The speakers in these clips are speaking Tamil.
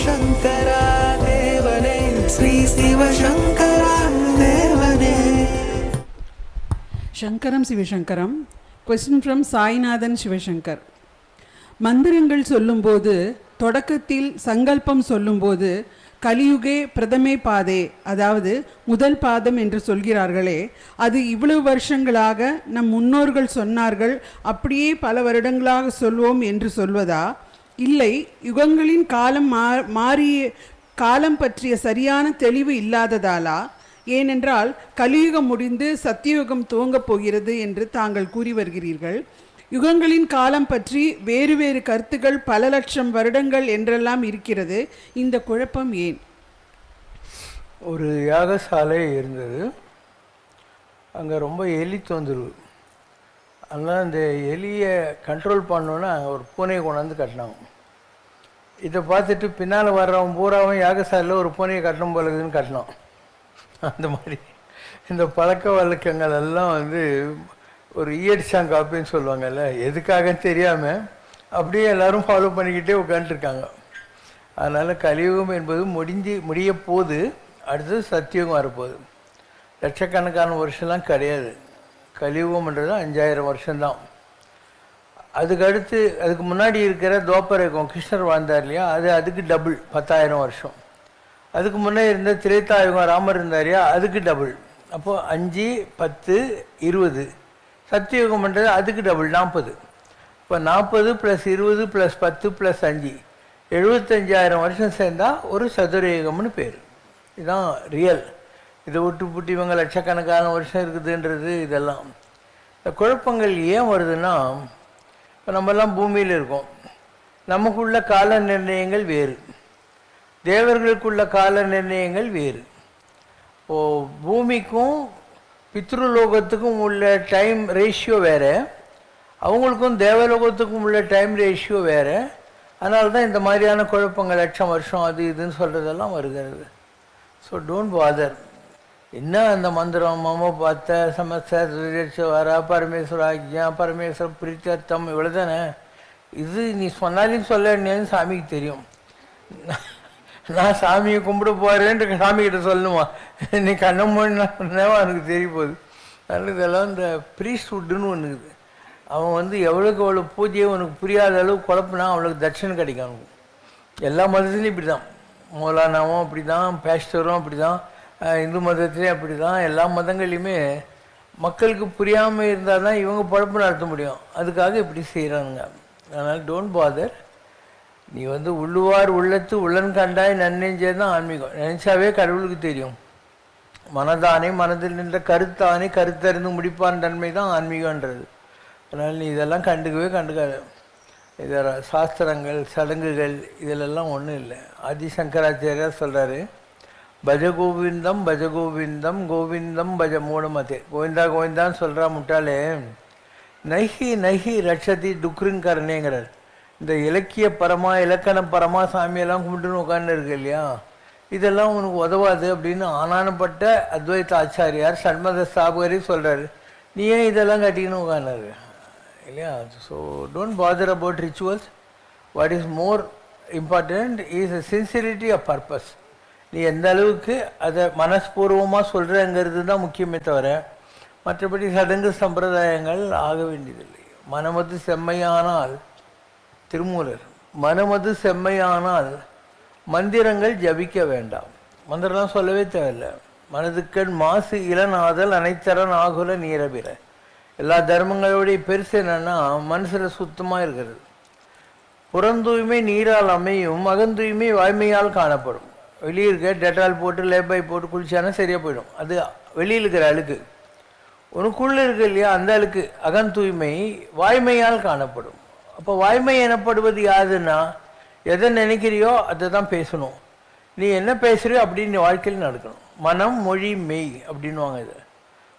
சிவசங்கரா தேவனே, ஸ்ரீ சிவசங்கரா தேவனே. சங்கரம் சிவசங்கரம். Question from Sainathan Shivashankar. மந்திரங்கள் சொல்லும்போது, தொடக்கத்தில் சங்கல்பம் சொல்லும்போது கலியுகே பிரதமே பாதே, அதாவது முதல் பாதம் என்று சொல்கிறார்களே, அது இவ்வளவு வருஷங்களாக நம் முன்னோர்கள் சொன்னார்கள், அப்படியே பல வருடங்களாக சொல்வோம் என்று சொல்வதா? இல்லை, யுகங்களின் காலம் மாறிய காலம் பற்றிய சரியான தெளிவு இல்லாததாலா? ஏனென்றால் கலியுகம் முடிந்து சத்தியுகம் துவங்கப் போகிறது என்று தாங்கள் கூறி வருகிறீர்கள். யுகங்களின் காலம் பற்றி வேறு வேறு கருத்துக்கள் பல லட்சம் வருடங்கள் என்றெல்லாம் இருக்கிறது. இந்த குழப்பம் ஏன்? ஒரு யாகசாலை இருந்தது. அங்கே ரொம்ப எலி தொந்தரவு. அதனால் அந்த எலியை கண்ட்ரோல் பண்ணோன்னா ஒரு பூனையை கொண்டாந்து கட்டினாங்க. இதை பார்த்துட்டு பின்னால் வர்றவன் பூராவும் யாகசாலையில் ஒரு பூனையை கட்டணும் போலதுன்னு கட்டினான். அந்த மாதிரி இந்த பழக்க வழக்கங்கள் எல்லாம் ஒரு ஈயடிச்சாங் காப்பின்னு சொல்லுவாங்கல்ல, எதுக்காக தெரியாமல் அப்படியே எல்லோரும் ஃபாலோ பண்ணிக்கிட்டே உட்காந்துருக்காங்க. அதனால் கலியுகம் என்பது முடிய போது, அடுத்தது சத்தியுகம் வரப்போகுது. லட்சக்கணக்கான வருஷம்லாம் கிடையாது. கலியுகம்ன்றது 5000 வருஷம்தான். அதுக்கு முன்னாடி இருக்கிற துவாபரயுகம் கிருஷ்ணர் வாழ்ந்தார் இல்லையா, அதுக்கு டபுள் 10,000 வருஷம். அதுக்கு முன்னே இருந்த திரேதாயுகம் ராமர் இருந்தார் இல்லையா, அதுக்கு டபுள். அப்போது 5, 10, 20. சத்தியுகம்ன்றது அதுக்கு டபுள் 40. இப்போ 40 + 20 + 10 + 5 75,000 வருஷம் சேர்ந்தால் ஒரு சதுரயுகம்னு பேர். இதுதான் ரியல். இதை விட்டு இவங்க லட்சக்கணக்கான வருஷம் இருக்குதுன்றது இதெல்லாம். இந்த குழப்பங்கள் ஏன் வருதுன்னா, இப்போ நம்மெல்லாம் பூமியில் இருக்கோம். நமக்குள்ள கால நிர்ணயங்கள் வேறு, தேவர்களுக்குள்ள கால நிர்ணயங்கள் வேறு. இப்போது பூமிக்கும் பித்ருலோகத்துக்கும் உள்ள டைம் ரேஷியோ வேறு, அவங்களுக்கும் தேவலோகத்துக்கும் உள்ள டைம் ரேஷியோ வேறு. அதனால தான் இந்த மாதிரியான குழப்பங்கள் லட்சம் வருஷம் அது இதுன்னு சொல்கிறதெல்லாம் வருகிறது. So don't father. என்ன அந்த மந்திரம் மம பார்த்த சமஸ்த வர பரமேஸ்வர ஆக்ஞா பரமேஸ்வர பிரித்தர்த்தம் இவ்வளோ தானே. இது நீ சொன்னாலும் சொல்லன்னு சாமிக்கு தெரியும். நான் சாமியை கும்பிட போகிறேன்ட்டு சாமிக்கிட்ட சொல்லணுமா? நீ கண்ண மூடினாவா எனக்கு தெரிய போகுது. அதனால் இதெல்லாம் இந்த ப்ரீஸ்ட்ஹுட்டுன்னு ஒன்று இருக்குது. அவன் எவ்வளோக்கு எவ்வளோ பூஜையை உனக்கு புரியாத அளவுக்கு குழப்பினா அவனுக்கு தட்சணை கிடைக்கும். அவனுக்கு எல்லா மதத்துலேயும் இப்படி தான். மௌலானாவும் அப்படி தான், பேஸ்டரும் அப்படி தான், இந்து மதத்துலேயும் அப்படி தான். எல்லா மதங்கள்லையுமே மக்களுக்கு புரியாமல் இருந்தால் தான் இவங்க பழப்பு நடத்த முடியும். அதுக்காக இப்படி செய்கிறானுங்க. அதனால் டோன்ட் பாதர். நீ உள்ளுவார் உள்ளத்து உள்ளன் கண்டாய் நன்னெஞ்சே தான் ஆன்மீகம். நினச்சாவே கடவுளுக்கு தெரியும். மனதானே மனதில் நின்ற கருத்தானே கருத்தறிந்து முடிப்பான் தன்மை தான் ஆன்மீகன்றது. அதனால் நீ இதெல்லாம் கண்டுக்காது. இதில் சாஸ்திரங்கள் சடங்குகள் இதிலெல்லாம் ஒன்றும் இல்லை. ஆதிசங்கராச்சாரியார் சொல்கிறாரு, பஜகோவிந்தம் பஜகோவிந்தம் கோவிந்தம் பஜ மூடமதே. கோவிந்தா கோவிந்தான்னு சொல்கிறா முட்டாளே, நைஹி நைஹி ரட்சதி டுக்ருங்கரனேங்கிறார். இந்த இலக்கிய பரமா இலக்கண பரமா சாமியெல்லாம் கும்பிட்டுன்னு உட்காந்து இருக்கு இல்லையா, இதெல்லாம் உனக்கு உதவாது அப்படின்னு ஆனானப்பட்ட அத்வைத ஆச்சாரியார் சண்மத ஸ்தாபகரி சொல்கிறாரு. நீ ஏன் இதெல்லாம் கட்டிக்கணும் உட்காந்துரு இல்லையா? So don't bother about rituals. What is more important is a sincerity of purpose. நீ எந்த அளவுக்கு அதை மனஸ்பூர்வமாக சொல்கிறங்கிறது தான் முக்கியமே தவிர மற்றபடி சடங்கு சம்பிரதாயங்கள் ஆக வேண்டியதில்லை. மனமது செம்மையானால், திருமூலர், மனமது செம்மையானால் மந்திரங்கள் ஜபிக்க வேண்டாம். மந்திரம்லாம் சொல்லவே தேவையில்லை. மனதுக்கண் மாசு இளநாதல் அனைத்தரன் ஆகுல நீரபிற. எல்லா தர்மங்களோடைய பெருசு என்னன்னா மனசில் சுத்தமாக இருக்கிறது. புறந்தூய்மை நீரால் அமையும், அகந்தூய்மை வாய்மையால் காணப்படும். வெளியே இருக்க டெட்டால் போட்டு லேப்பாய் போட்டு குளிச்சானா சரியாக போயிடும். அது வெளியில் இருக்கிற அழுக்கு. உனக்குள்ளே இருக்கு இல்லையா, அந்த அழுக்கு அகந்தூய்மை வாய்மையால் காணப்படும். அப்போ வாய்மை எனப்படுவது யாருன்னா, எதை நினைக்கிறியோ அதை தான் பேசணும். நீ என்ன பேசுகிறியோ அப்படின்னு நீ வாழ்க்கையில் நடக்கணும். மனம் மொழி மெய் அப்படின்வாங்க இது.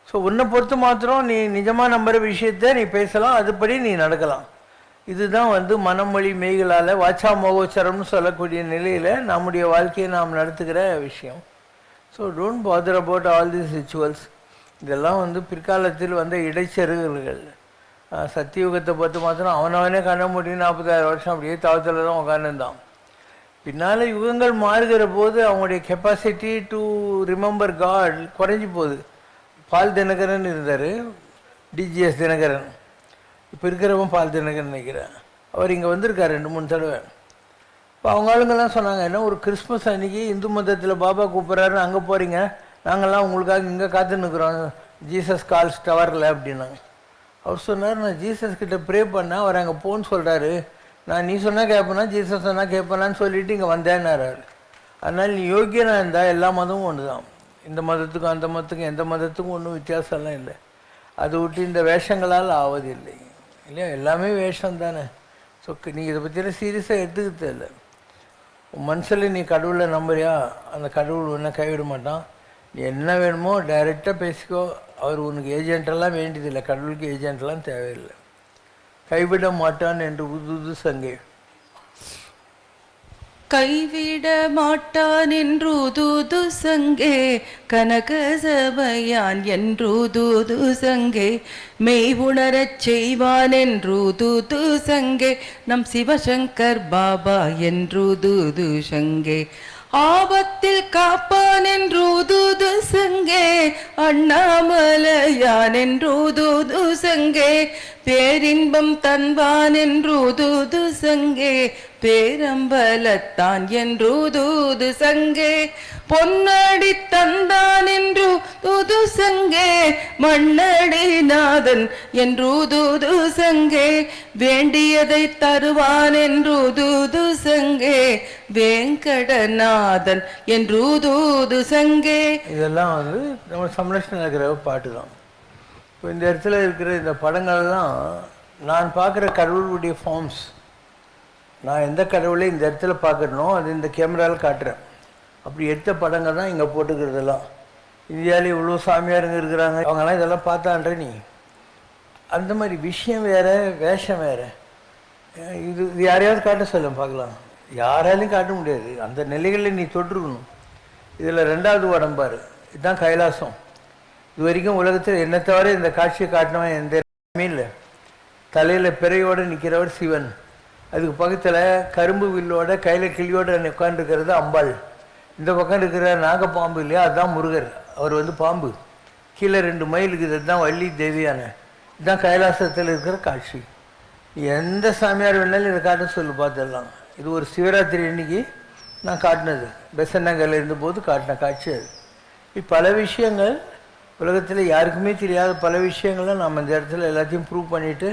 ஸோ உன்னை பொறுத்து மாத்திரம் நீ நிஜமாக நம்புகிற விஷயத்தை நீ பேசலாம், அதுபடி நீ நடக்கலாம். இதுதான் மனமொழி மெய்களால் வாச்சா மோகோச்சரம்னு சொல்லக்கூடிய நிலையில் நம்முடைய வாழ்க்கையை நாம் நடத்துகிற விஷயம். So don't bother about all these rituals. இதெல்லாம் பிற்காலத்தில் வந்த இடைச்செருகல்கள். சத்தியுகத்தை பார்த்து மாத்திரம் அவனவனே கண்ண முடியும் 40,000 வருஷம் அப்படியே தவத்தில் தான் உட்காந்துருந்தான். பின்னால் யுகங்கள் மாறுகிற போது அவங்களுடைய கெப்பாசிட்டி டு ரிமெம்பர் காட் குறைஞ்சி போகுது. பால் தினகரன் இருந்தார், டிஜிஎஸ் தினகரன், இப்போ இருக்கிறவன் பால் தினகரன் நினைக்கிறேன். அவர் இங்கே வந்திருக்கார் 2-3 தடவை. இப்போ அவங்க ஆளுங்கெல்லாம் சொன்னாங்க, என்ன ஒரு கிறிஸ்மஸ் அன்றைக்கி இந்து மதத்தில் பாபா கூப்பிட்றாருன்னு அங்கே போகிறீங்க, நாங்கள்லாம் உங்களுக்காக இங்கே காத்துன்னுக்குறோம் ஜீசஸ் கால்ஸ் டவரில் அப்படின்னாங்க. அவர் சொன்னார், நான் ஜீசஸ் கிட்ட ப்ரே பண்ணேன், அவர் அங்கே போன்னு சொல்கிறாரு, நான் நீ சொன்னால் கேட்பேனா ஜீசஸ் சொன்னால் கேட்பேனான்னு சொல்லிவிட்டு இங்கே வந்தேன்னாரு. அதனால் நீ யோக்கியனாக இருந்தால் எல்லா மதமும் ஒன்று தான், இந்த மதத்துக்கும் அந்த மதத்துக்கும் எந்த மதத்துக்கும் ஒன்றும் வித்தியாசம்லாம் இல்லை. அதை விட்டு இந்த வேஷங்களால் ஆவதில்லை இல்லையா, எல்லாமே வேஷம் தானே. ஸோ நீ இதை பற்றின சீரியஸாக எடுத்துக்கிட்டு இல்லை. உன் மனசில் நீ கடவுளை நம்புறியா, அந்த கடவுள் ஒன்றும் கைவிட மாட்டான். நீ என்ன வேணுமோ டைரெக்டாக பேசிக்கோ. அவர் உனக்கு ஏஜென்ட்டெல்லாம் வேண்டியதில்லை, கடவுளுக்கு ஏஜென்ட்லாம் தேவையில்லை. கைவிட மாட்டான் என்று உது சங்கே. கைவிட மாட்டான் என்று தூது சங்கே, கனகசபையான் என்று தூது சங்கே, மெய் உணரச் செய்வான் என்று தூது சங்கே, நம் சிவசங்கர் பாபா என்று தூது சங்கே, ஆபத்தில் காப்பான் என்று தூது சங்கே, அண்ணாமலையான் என்று தூது சங்கே, பேரின்பம் தன்வான் என்று தூது சங்கே, பேரம்பலத்தான் என்று தூது சங்கே, பொன்னடி தந்தான் என்று தூது சங்கே, மண்ணடி நாதன் என்று தூது சங்கே, வேண்டியதை தருவான் என்று தூது சங்கே, வேங்கடநாதன் என்று தூது சங்கே. இதெல்லாம் நம்ம சம்ரட்சணம் இருக்கிற பாட்டு தான். இப்போ இந்த இடத்துல இருக்கிற இந்த படங்கள்லாம் நான் பார்க்குற கடவுளுடைய ஃபார்ம்ஸ். நான் எந்த கடவுளை இந்த இடத்துல பார்க்குறனோ அது இந்த கேமராவில் காட்டுறேன். அப்படி எடுத்த படங்கள் தான் இங்கே போட்டுக்கிறதெல்லாம். இந்தியாவில் இவ்வளோ சாமியாருங்க இருக்கிறாங்க, அவங்கெல்லாம் இதெல்லாம் பார்த்தான்ற நீ அந்த மாதிரி விஷயம் வேறு, வேஷம் வேறு. இது யாரையாவது காட்ட சொல்ல பார்க்கலாம், யாராலையும் காட்ட முடியாது. அந்த நிலைகளில் நீ தொற்றுக்கணும். இதில் 2வது படம் பாரு, இதுதான் கைலாசம். இது வரைக்கும் உலகத்தில் என்ன தவிர இந்த காட்சியை காட்டினவன் எந்த இல்லை. தலையில் பிறையோடு நிற்கிறவர் சிவன், அதுக்கு பக்கத்தில் கரும்பு வில்லோட கையில் கிளியோடு உட்காந்துருக்கிறது அம்பாள், இந்த பக்கம் இருக்கிற நாகப்பாம்பு இல்லையா அதுதான் முருகர், அவர் பாம்பு, கீழே 2 மயிலுக்கு இதுதான் வள்ளி தேவியான. இதுதான் கைலாசத்தில் இருக்கிற காட்சி. எந்த சாமியார் வேணாலும் இதை காட்ட சொல்லு பார்த்துடலாம். இது ஒரு சிவராத்திரி அன்னைக்கு நான் காட்டினது, பெசன்னங்கரில் இருந்தபோது காட்டின காட்சி அது. பல விஷயங்கள் உலகத்தில் யாருக்குமே தெரியாத பல விஷயங்களை நம்ம இந்த இடத்துல எல்லாத்தையும் ப்ரூவ் பண்ணிவிட்டு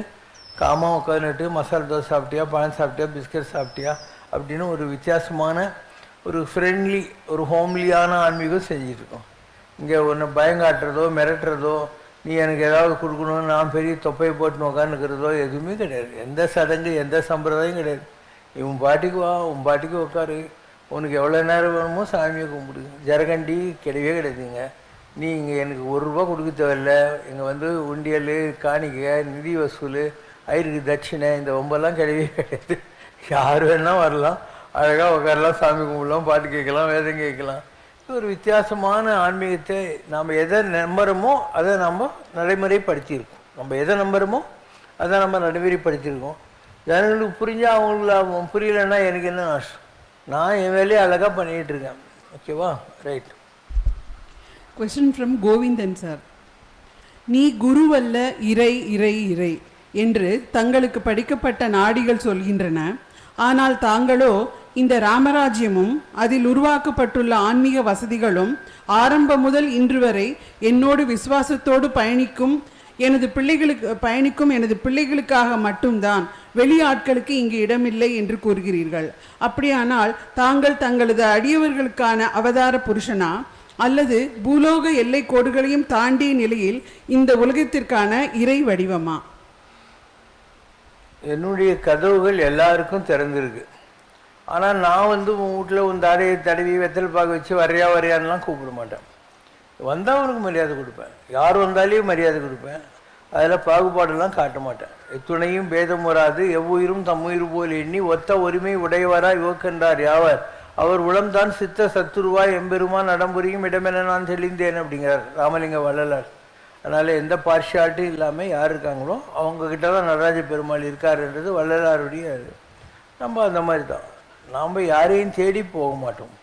காமாக உட்காந்துட்டு மசாலா தோசை சாப்பிட்டியா, பழம் சாப்பிட்டியா, பிஸ்கட் சாப்பிட்டியா அப்படின்னு ஒரு வித்தியாசமான ஒரு ஃப்ரெண்ட்லி ஒரு ஹோம்லியான ஆன்மீகம் செஞ்சிட்ருக்கோம். இங்கே ஒன்று பயங்காட்டுறதோ மிரட்டுறதோ நீ எனக்கு ஏதாவது கொடுக்கணும்னு நான் பெரிய தொப்பையை போட்டுன்னு உட்காந்துக்கிறதோ எதுவுமே கிடையாது. எந்த சடங்கு எந்த சம்பிரதாயம் கிடையாது. உன் பாட்டிக்கு வா, உன் பாட்டிக்கு உட்காரு, உனக்கு எவ்வளோ நேரம் வேணுமோ சாமியை கும்பிடு. ஜரகண்டி கிடையவே கிடையாதுங்க. நீ இங்கே எனக்கு ₹1 கொடுக்க தேவையில்ல. இங்கே உண்டியல், காணிக்கை, நிதி வசூல், ஐருக்கு தட்சிணை, இந்த ரொம்பலாம் கிடையவே கிடையாது. யார் வேணால் வரலாம், அழகாக உட்காரலாம், சாமி கும்பிடலாம், பாட்டு கேட்கலாம், வேதம் கேட்கலாம். இது ஒரு வித்தியாசமான ஆன்மீகத்தை நாம் எதை நம்புகிறோமோ அதை நம்ம நடைமுறைப்படுத்தியிருக்கோம். நம்ம எதை நம்புகிறோமோ அதை நம்ம நடைமுறைப்படுத்தியிருக்கோம். ஜனங்களுக்கு புரிஞ்சால் அவங்களுக்கு புரியலைன்னா எனக்கு என்ன நஷ்டம். நான் என் வேலையை அழகாக பண்ணிகிட்டு இருக்கேன். ஓகேவா, right. Question from Govindan sir. நீ குருவல்ல, இறை இறை இறை என்று தங்களுக்கு படிக்கப்பட்ட நாடிகள் சொல்கின்றன. ஆனால் தாங்களோ இந்த ராமராஜ்யமும் அதில் உருவாக்கப்பட்டுள்ள ஆன்மீக வசதிகளும் ஆரம்பம் முதல் இன்று வரை என்னோடு விசுவாசத்தோடு பயணிக்கும் எனது பிள்ளைகளுக்காக மட்டும்தான், வெளியாட்களுக்கு இங்கு இடமில்லை என்று கூறுகிறீர்கள். அப்படியானால் தாங்கள் தங்களது அடியவர்களுக்கான அவதார புருஷனா அல்லது பூலோக எல்லை கோடுகளையும் தாண்டிய நிலையில் இந்த உலகத்திற்கான இறை வடிவமா? என்னுடைய கதவுகள் எல்லாருக்கும் திறந்துருக்கு. ஆனால் நான் உன் வீட்டில் உன் தாடையை தடவி வெத்தல் பாக்க வச்சு வரையான்லாம் கூப்பிட மாட்டேன். வந்தவனுக்கு மரியாதை கொடுப்பேன், யார் வந்தாலையும் மரியாதை கொடுப்பேன். அதில் பாகுபாடெல்லாம் காட்ட மாட்டேன். எத்துணையும் பேதம் வராது, எவ்வுயிரும் தம்முயிர் போல் எண்ணி ஒத்த உரிமை உடையவராய் யோக்கென்றார் யாவர், அவர் உளம்தான் சித்த சத்துருவாய் எம்பெருமான் நடம்புரியும் இடமென நான் தெளிந்தேன் அப்படிங்கிறார் ராமலிங்க வள்ளலார். அதனால் எந்த பார்ஷியாலிட்டியும் இல்லாமல் யார் இருக்காங்களோ அவங்கக்கிட்ட தான் நடராஜ பெருமாள் இருக்காருன்றது வள்ளலாருடைய. நம்ம அந்த மாதிரி தான். நாம் யாரையும் தேடி போக மாட்டோம்.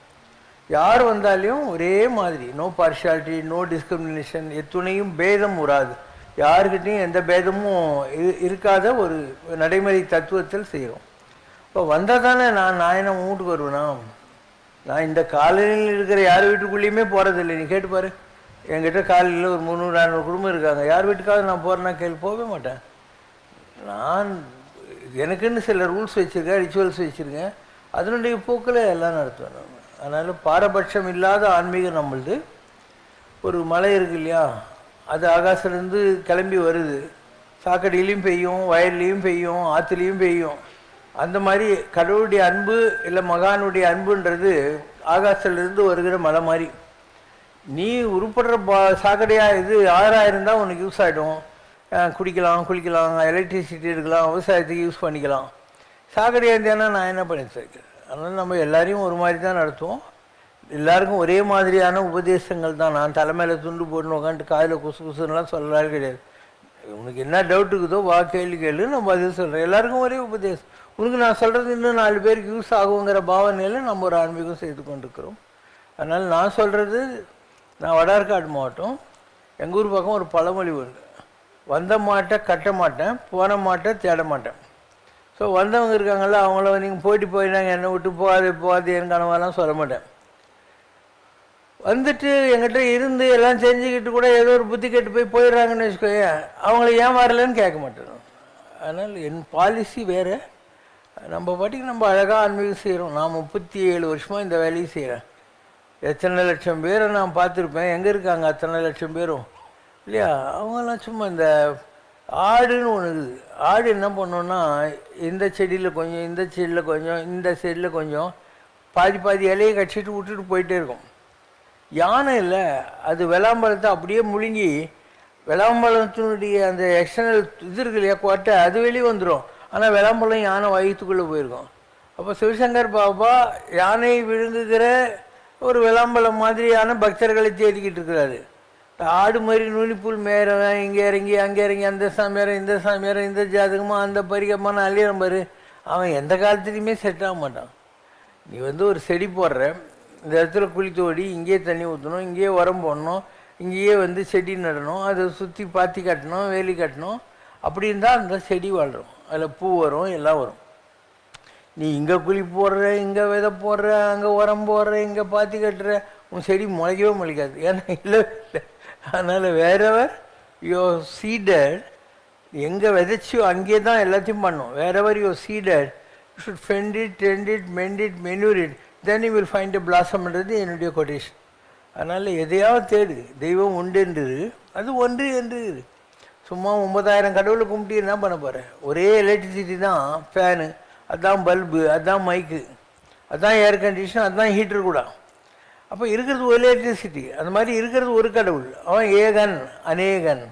யார் வந்தாலையும் ஒரே மாதிரி, நோ பார்ஷியாலிட்டி, நோ டிஸ்கிரிமினேஷன், எத்துணையும் பேதம் உறாது, யாருக்கிட்டையும் எந்த பேதமும் இருக்காத ஒரு நடைமுறை தத்துவத்தில் செய்கிறோம். இப்போ வந்தால் தானே நான் என்ன வீட்டுக்கு வருவேனா? நான் இந்த காலனியில் இருக்கிற யார் வீட்டுக்குள்ளேயுமே போகிறதில்லை. நீ கேட்டுப்பாரு, என்கிட்ட காலையில் ஒரு 300-400 குடும்பம் இருக்காங்க. யார் வீட்டுக்காவது நான் போகிறேன்னா போகவே மாட்டேன். நான் எனக்குன்னு சில ரூல்ஸ் வச்சுருக்கேன், ரிச்சுவல்ஸ் வச்சுருக்கேன், அதனுடைய போக்கில் எல்லாம் நடத்துவேன் நான். அதனால் பாரபட்சம் இல்லாத ஆன்மீகம் நம்மளுது. ஒரு மலை இருக்கு இல்லையா, அது ஆகாசிலேருந்து கிளம்பி வருது, சாக்கடையிலையும் பெய்யும், வயல்லையும் பெய்யும், ஆற்றுலையும் பெய்யும். அந்த மாதிரி கடவுளுடைய அன்பு இல்லை மகானுடைய அன்புன்றது ஆகாசத்துலேருந்து வருகிற மலை மாதிரி. நீ உருப்படுற சாக்கடையாக இது ஆறாக இருந்தால் உனக்கு யூஸ் ஆகிடும், குடிக்கலாம், குளிக்கலாம், எலக்ட்ரிசிட்டி எடுக்கலாம், விவசாயத்துக்கு யூஸ் பண்ணிக்கலாம். சாக்கடையாக இருந்தேன்னா நான் என்ன பண்ணி வச்சிருக்கேன். அதனால் நம்ம எல்லாரையும் ஒரு மாதிரி தான் நடத்துவோம். எல்லாருக்கும் ஒரே மாதிரியான உபதேசங்கள் தான். நான் தலைமையில் துண்டு போட்டு உட்காந்துட்டு காதில் குசு குசுன்னெலாம் சொல்லலாம் கிடையாது. உனக்கு என்ன டவுட் இருக்குதோ வா, கேள்வி கேளு, நான் பதில் சொல்கிறேன். எல்லாருக்கும் ஒரே உபதேசம். உனக்கு நான் சொல்கிறது இன்னும் 4 பேருக்கு யூஸ் ஆகுங்கிற பாவனையில் நம்ம ஒரு ஆன்மீகம் செய்து கொண்டிருக்கிறோம். அதனால் நான் சொல்கிறது, நான் வடார்காடு மாவட்டம், எங்கள் ஊர் பக்கம் ஒரு பழமொழி உண்டு, வந்த மாட்டை கட்ட மாட்டேன், போன மாட்டை தேட மாட்டேன். ஸோ வந்தவங்க இருக்காங்கள்ல, அவங்கள நீங்கள் போயிட்டு போயினாங்க என்னை விட்டு போகாது என் கனவெல்லாம் சொல்ல மாட்டேன். வந்துட்டு என்கிட்ட இருந்து எல்லாம் செஞ்சுக்கிட்டு கூட ஏதோ ஒரு புத்தி கெட்டு போயிடுறாங்கன்னு வச்சுக்கோங்க, அவங்கள ஏன் வரலன்னு கேட்க மாட்டேன். அதனால் என் பாலிசி வேறு. நம்ம பாட்டிக்கு நம்ம அழகாக ஆன்மீகம் செய்கிறோம். நான் 37 வருஷமாக இந்த வேலையை செய்கிறேன். எத்தனை லட்சம் பேரை நான் பார்த்துருப்பேன். எங்கே இருக்காங்க அத்தனை லட்சம் பேரும் இல்லையா? அவங்கெல்லாம் சும்மா இந்த ஆடுன்னு ஒன்று இருக்குது. ஆடு என்ன பண்ணோன்னா, இந்த செடியில் கொஞ்சம், இந்த செடியில் கொஞ்சம், இந்த செடியில் கொஞ்சம், பாதி இலையை கடிச்சிட்டு விட்டுட்டு போயிட்டே இருக்கும். யானை இல்லை, அது விளாம்பழத்தை அப்படியே முழுங்கி, விளாம்பழத்தினுடைய அந்த எக்ஸ்டர்னல் இது இருக்கு இல்லையா, கொட்டை, அது வெளியே வந்துடும். ஆனால் விளாம்பழம் யானை வயிற்றுக்குள்ளே போயிருக்கும். அப்போ சிவசங்கர் பாபா யானை விழுங்குகிற ஒரு விளாம்பழம் மாதிரியான பக்தர்களை தேடிக்கிட்டு இருக்கிறாரு. ஆடு மாதிரி நுனிப்புல் மேறவன் இங்கே இறங்கி அங்கே இறங்கி, அந்த சாமியாரம் இந்த சாமியாரம் இந்த ஜாதகமாக அந்த பரிகமான அழியிறம் பாரு, அவன் எந்த காலத்துலையுமே செட் ஆக மாட்டான். நீ ஒரு செடி போடுற, இந்த இடத்துல குழி தோடி, இங்கேயே தண்ணி ஊற்றணும், இங்கேயே உரம் போடணும், இங்கேயே செடி நடணும், அதை சுற்றி பாத்தி கட்டணும், வேலி கட்டணும். அப்படி இருந்தால் அந்த செடி வாழ்கிறோம், அதில் பூ வரும், எல்லாம் வரும். நீ இங்கே குழி போடுற, இங்கே விதை போடுற, அங்கே உரம் போடுற, இங்கே பாத்தி கட்டுற, உன் செடி முளைக்கவே முளைக்காது. ஏன்னா இல்லை. அதனால் வேறவர் யோ சீடட், எங்கே விதைச்சியோ அங்கே தான் எல்லாத்தையும் பண்ணும். Whatever you seeded, you should fend it, tend it, mend it, manure it, then you will find a பிளாசம்ன்றது என்னுடைய கொட்டேஷன். அதனால் எதையாவது தேடு, தெய்வம் உண்டு என்றது, அது ஒன்று என்று. சும்மா 9000 கடவுளை கும்பிட்டு என்ன பண்ண போகிறேன்? ஒரே எலக்ட்ரிசிட்டி தான், ஃபேனு, அதுதான் பல்பு, அதுதான் மைக்கு, அதுதான் ஏர் கண்டிஷன், அதுதான் ஹீட்டர் கூட. அப்போ இருக்கிறது ஒரு எலக்ட்ரிசிட்டி. அந்த மாதிரி இருக்கிறது ஒரு கடவுள், அவன் ஏகன் அநேகன்.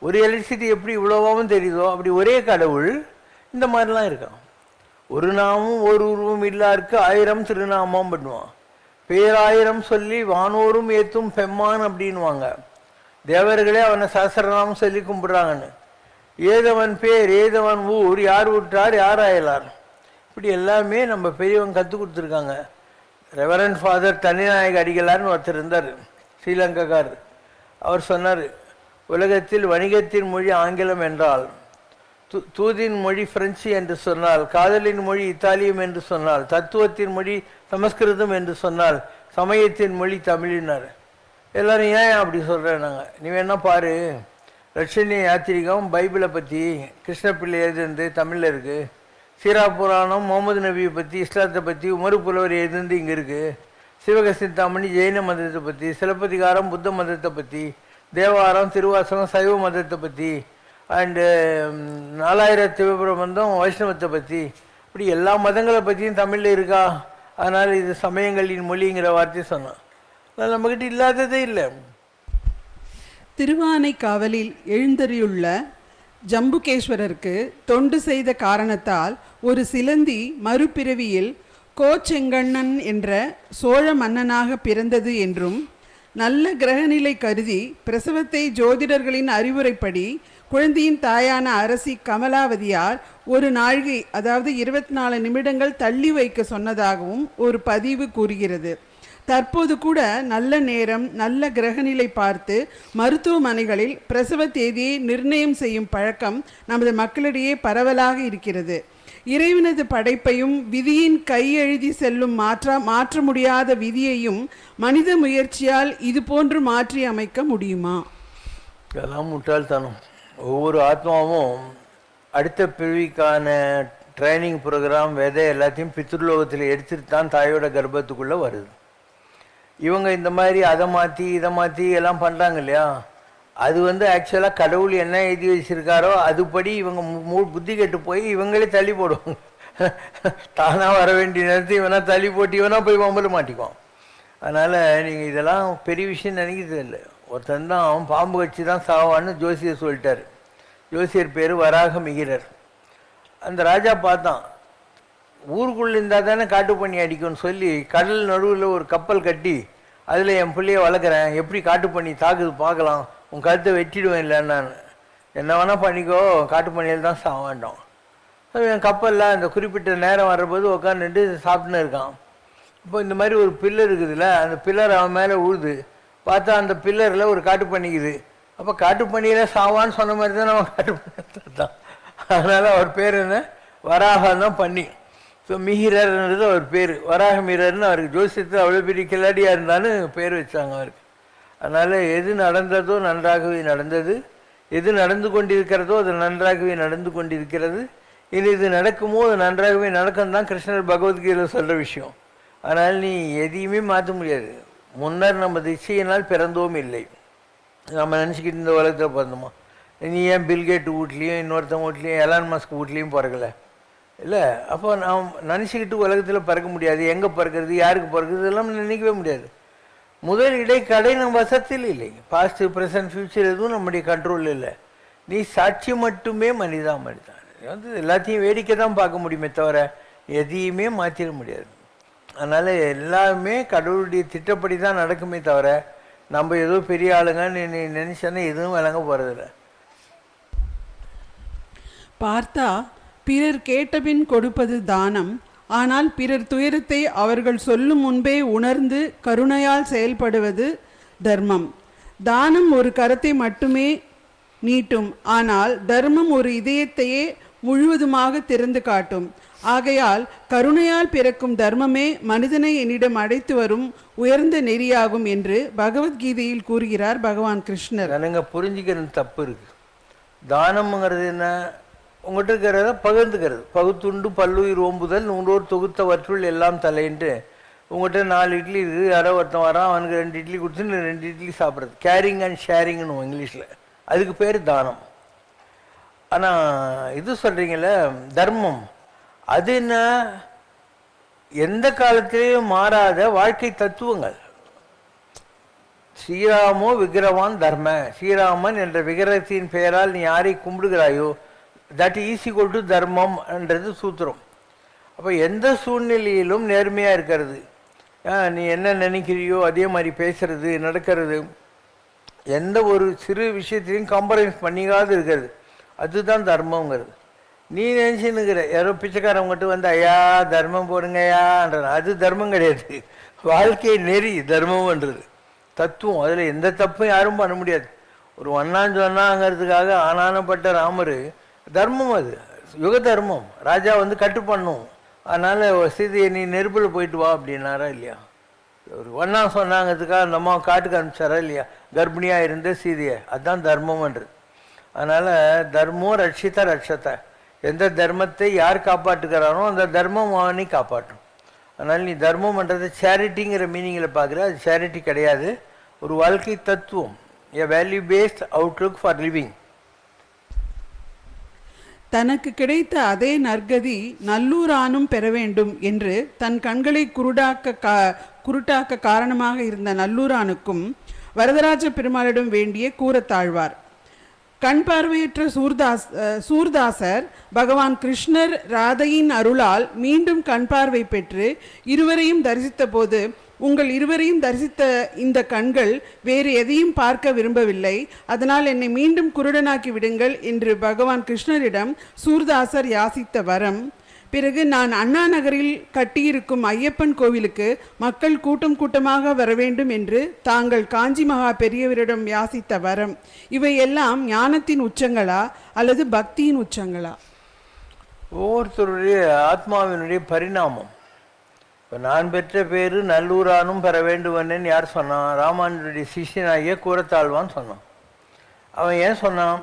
ஒரு எலக்ட்ரிசிட்டி எப்படி இவ்வளோவாவும் தெரியுதோ அப்படி ஒரே கடவுள் இந்த மாதிரிலாம் இருக்கான். ஒரு நாமும் ஒரு உருவம் இல்லாருக்கு 1000 திருநாமம் பண்ணுவான். பேராயிரம் சொல்லி வானோரும் ஏத்தும் பெம்மான் அப்படின்வாங்க. தேவர்களே அவனை சஹஸ்ரநாமம் சொல்லி கும்பிட்றாங்கன்னு. ஏதவன் பேர், ஏதவன் ஊர், யார் விட்டார், யார் ஆயலார், இப்படி எல்லாமே நம்ம பெரியவங்க கற்றுக் கொடுத்துருக்காங்க. ரெவரண்ட் ஃபாதர் தனிநாயக அடிகளார்னு ஒருத்தர் இருந்தார், ஸ்ரீலங்காக்கார். அவர் சொன்னார், உலகத்தில் வணிகத்தின் மொழி ஆங்கிலம் என்றால், தூதின் மொழி பிரெஞ்சு என்று சொன்னால், காதலின் மொழி இத்தாலியம் என்று சொன்னால், தத்துவத்தின் மொழி சமஸ்கிருதம் என்று சொன்னால், சமயத்தின் மொழி தமிழினார். எல்லோரும் ஏன் அப்படி சொல்கிறேன் நாங்கள், நீ வேணா பாரு, லட்சணிய யாத்திரிகம் பைபிளை பற்றி கிருஷ்ணப்பிள்ளை எழுதுந்து தமிழில் இருக்குது, சீரா புராணம் முகமது நபியை பற்றி, இஸ்லாத்தை பற்றி உமரு புலவர் எழுதுந்து இங்கே இருக்குது, சிவகசிந்தாமணி ஜெயின மதத்தை பற்றி, சிலப்பதிகாரம் புத்த மதத்தை பற்றி, தேவாரம் திருவாசகம் சைவ மதத்தை பற்றி, அண்டு 4000 சிவபிரபந்தம் வைஷ்ணவத்தை பற்றி, இப்படி எல்லா மதங்களை பற்றியும் தமிழில் இருக்கா. அதனால் இது சமயங்களின் மொழிங்கிற வார்த்தையை சொன்னான். அதனால் நம்மக்கிட்ட இல்லாததே இல்லை. திருவானைக்காவலில் எழுந்தருளுள்ள ஜம்புகேஸ்வரருக்கு தொண்டு செய்த காரணத்தால் ஒரு சிலந்தி மறுபிறவியில் கோச்செங்கண்ணன் என்ற சோழ மன்னனாக பிறந்தது என்றும், நல்ல கிரகநிலை கருதி பிரசவத்தை ஜோதிடர்களின் அறிவுரைப்படி குழந்தையின் தாயான அரசி கமலாவதியார் ஒரு நாழிகை அதாவது 24 நிமிடங்கள் தள்ளி வைக்க சொன்னதாகவும் ஒரு பதிவு கூறுகிறது. தற்போது கூட நல்ல நேரம் நல்ல கிரகநிலை பார்த்து மருத்துவமனைகளில் பிரசவ தேதியை நிர்ணயம் செய்யும் பழக்கம் நமது மக்களிடையே பரவலாக இருக்கிறது. இறைவனது படைப்பையும் விதியின் கையெழுதி செல்லும் மாற்ற முடியாத விதியையும் மனித முயற்சியால் இது போன்று மாற்றி அமைக்க முடியுமா? இதெல்லாம் முட்டாள்தனம். ஒவ்வொரு ஆத்மாவும் அடுத்த பிறவிக்கான ட்ரைனிங் ப்ரோக்ராம் விதை எல்லாத்தையும் பித்ருலோகத்தில் எடுத்துட்டு தான் தாயோட கர்ப்பத்துக்குள்ளே வருது. இவங்க இந்த மாதிரி அதை மாற்றி இதை மாற்றி எல்லாம் பண்ணுறாங்க இல்லையா, அது ஆக்சுவலாக கடவுள் என்ன எழுதி வச்சிருக்காரோ அதுபடி இவங்க புத்தி கெட்டு போய் இவங்களே தள்ளி போடுவாங்க. தானாக வர வேண்டிய நேரத்தை இவனா தள்ளி போட்டு இவனா போய் மம்பல மாட்டிக்குவான். அதனால் நீங்கள் இதெல்லாம் பெரிய விஷயம் நினைக்கிறது இல்லை. ஒருத்தன் தான் அவன் பாம்பு வச்சு தான் சாவான்னு ஜோசியர் சொல்லிட்டார். ஜோசியர் பேர் வராக மிகிரர். அந்த ராஜா பார்த்தான், ஊருக்குள்ளே இருந்தால் தானே காட்டு பண்ணி அடிக்கும்னு சொல்லி கடல் நடுவில் ஒரு கப்பல் கட்டி அதில் என் பிள்ளைய வளர்க்குறேன், எப்படி காட்டு பண்ணி தாக்குது பார்க்கலாம், உன் கருத்தை வெட்டிடுவேன் இல்லைன்னு. நான் என்ன வேணால் பண்ணிக்கோ, காட்டு பண்ணியில் தான் சாவாண்டோம். என் கப்பலில் அந்த குறிப்பிட்ட நேரம் வர்றபோது உட்காந்துட்டு சாப்பிட்டுன்னு இருக்கான். இப்போ இந்த மாதிரி ஒரு பில்லர் இருக்குதுல்ல, அந்த பில்லர் அவன் மேலே உழுது பார்த்தா அந்த பில்லரில் ஒரு காட்டு பண்ணிக்குது. அப்போ காட்டு பண்ணியில் சாவான்னு சொன்ன மாதிரி தான் அவன் காட்டு பண்ணி தான். அதனால் அவர் பேர் என்ன, வராகம் தான் பண்ணி. ஸோ மிஹிரர்ன்றது அவர் பேர். வராக மிஹிரர்னு அவருக்கு ஜோசியத்தில் அவ்வளோ பெரிய கில்லாடியாக இருந்தான்னு பேர் வச்சாங்க அவருக்கு. அதனால் எது நடந்ததோ நன்றாகவே நடந்தது, எது நடந்து கொண்டிருக்கிறதோ அது நன்றாகவே நடந்து கொண்டிருக்கிறது, இனி இது நடக்குமோ அது நன்றாகவே நடக்கும் தான் கிருஷ்ணர் பகவத்கீதையில் சொல்கிற விஷயம். அதனால் நீ எதையுமே மாற்ற முடியாது. முன்னர் நம்ம திசையினால் பிறந்தோம் இல்லை. நம்ம நினச்சிக்கிட்டு இந்த உலகத்தில் பிறந்தோமா, நீ ஏன் பில்கேட் வீட்லேயும் இன்னொருத்தவங்க வீட்லேயும் எலான் மஸ்க் வீட்லேயும் பிறக்கலை இல்லை. அப்போ நாம் நினச்சிக்கிட்டு உலகத்தில் பிறக்க முடியாது. எங்கே பிறக்கிறது, யாருக்கு பிறக்கிறது, இதெல்லாம் நினைக்கவே முடியாது. முதல் இடைக்கடை நம்ம வசத்தில் இல்லை. பாஸ்ட்டு ப்ரெசன்ட் ஃப்யூச்சர் எதுவும் நம்முடைய கண்ட்ரோல் இல்லை. நீ சாட்சி மட்டுமே மனிதான். எல்லாத்தையும் வேடிக்கை தான் பார்க்க முடியுமே தவிர எதையுமே மாற்றிட முடியாது. அதனால் எல்லாமே கடவுளுடைய திட்டப்படி தான் நடக்குமே தவிர நம்ம ஏதோ பெரிய ஆளுங்கன்னு நீ நினச்சோன்னா எதுவும் விளங்க போகிறதில்ல. பார்த்தா பிறர் கேட்டபின் கொடுப்பது தானம். ஆனால் பிறர் துயரத்தை அவர்கள் சொல்லும் முன்பே உணர்ந்து கருணையால் செயல்படுவது தர்மம். தானம் ஒரு கரத்தை மட்டுமே நீட்டும், ஆனால் தர்மம் ஒரு இதயத்தையே முழுவதுமாக திறந்து காட்டும். ஆகையால் கருணையால் பிறக்கும் தர்மமே மனிதனை என்னிடம் அழைத்து வரும் உயர்ந்த நெறியாகும் என்று பகவத்கீதையில் கூறுகிறார் பகவான் கிருஷ்ணர். எனக்கு புரிஞ்சுக்கிறது தப்பு இருக்கு. தானம்ங்கிறது என்ன, உங்கள்கிட்ட இருக்கிறத பகிர்ந்துக்கிறது. பகுத்துண்டு பல்லுயிர் ஓம்புதல் நூறோர் தொகுத்தவற்றுள் எல்லாம் தலைன்ட்டு. உங்கள்கிட்ட 4 இட்லி இருக்குது, யாரோ ஒருத்தன் வரான், அவனுக்கு 2 இட்லி கொடுத்து 2 இட்லி சாப்பிட்றது. கேரிங் அண்ட் ஷேரிங்னு இங்கிலீஷில், அதுக்கு பேர் தானம். ஆனால் இது சொல்கிறீங்கள தர்மம், அது என்ன, எந்த காலத்திலேயும் மாறாத வாழ்க்கை தத்துவங்கள். ஸ்ரீராமோ விக்கிரவான் தர்ம, ஸ்ரீராமன் என்ற விக்கிரகத்தின் பெயரால் நீ யாரை கும்பிடுகிறாயோ தட் ஈஸ் ஈக்குவல் டு தர்மம் என்றது சூத்திரம். அப்போ எந்த சூழ்நிலையிலும் நேர்மையாக இருக்கிறது, நீ என்ன நினைக்கிறியோ அதே மாதிரி பேசுறது நடக்கிறது, எந்த ஒரு சிறு விஷயத்திலையும் காம்ப்ரமைஸ் பண்ணிக்காது இருக்கிறது, அதுதான் தர்மங்கிறது. நீ நினச்சின்னுக்கிற யாரோ பிச்சைக்காரவங்ககிட்ட ஐயா தர்மம் போடுங்கய்யான்ற, அது தர்மம் கிடையாது. வாழ்க்கை நெறி தர்மம்ன்றது தத்துவம். அதில் எந்த தப்பும் யாரும் பண்ண முடியாது. ஒரு ஒன்னாஞ்சு ஒன்னாங்கிறதுக்காக ஆனானப்பட்ட ராமர் தர்மம், அது யுக தர்மம். ராஜா கட்டு பண்ணும். அதனால் சீதையை நீ நெருப்பில் போயிட்டு வா அப்படின்னாரா இல்லையா? ஒரு ஒன்றா சொன்னாங்கிறதுக்காக அந்த அம்மா காட்டுக்கு அனுப்பிச்சாரா இல்லையா? கர்ப்பிணியாக இருந்த சீதையை, அதுதான் தர்மம்ன்றது. அதனால் தர்மம் ரட்சித்த ரட்சத்தை, எந்த தர்மத்தை யார் காப்பாற்றுக்கிறானோ அந்த தர்மம் அவனை காப்பாற்றும். அதனால் நீ தர்மம்ன்றதை சேரிட்டிங்கிற மீனிங்கில் பார்க்குற, அது சேரிட்டி கிடையாது, ஒரு வாழ்க்கை தத்துவம், a value based outlook for living. தனக்கு கிடைத்த அதே நற்கதி நல்லூரானும் பெற வேண்டும் என்று தன் கண்களை குருட்டாக்க காரணமாக இருந்த நல்லூரானுக்கும் வரதராஜ பெருமாளிடம் வேண்டிய கூறத்தாழ்வார். கண் பார்வையற்ற சூர்தாசர் பகவான் கிருஷ்ணர் ராதையின் அருளால் மீண்டும் கண் பார்வை பெற்று இருவரையும் தரிசித்த போது உங்கள் இருவரையும் தரிசித்த இந்த கண்கள் வேறு எதையும் பார்க்க விரும்பவில்லை, அதனால் என்னை மீண்டும் குருடனாக்கி விடுங்கள் என்று பகவான் கிருஷ்ணரிடம் சூர்தாசர் யாசித்த வரம். பிறகு நான் அண்ணா நகரில் கட்டியிருக்கும் ஐயப்பன் கோவிலுக்கு மக்கள் கூட்டம் கூட்டமாக வர வேண்டும் என்று தாங்கள் காஞ்சி மகா பெரியவரிடம் யாசித்த வரம். இவையெல்லாம் ஞானத்தின் உச்சங்களா அல்லது பக்தியின் உச்சங்களா? ஒவ்வொருத்தருடைய ஆத்மாவினுடைய பரிணாமம். இப்போ நான் பெற்ற பேர் நல்லூரானும் பெற வேண்டுவன்னு யார் சொன்னான்? ராமானுடைய சிஷியனாகிய கூரத்தாழ்வான்னு சொன்னான். அவன் ஏன் சொன்னான்?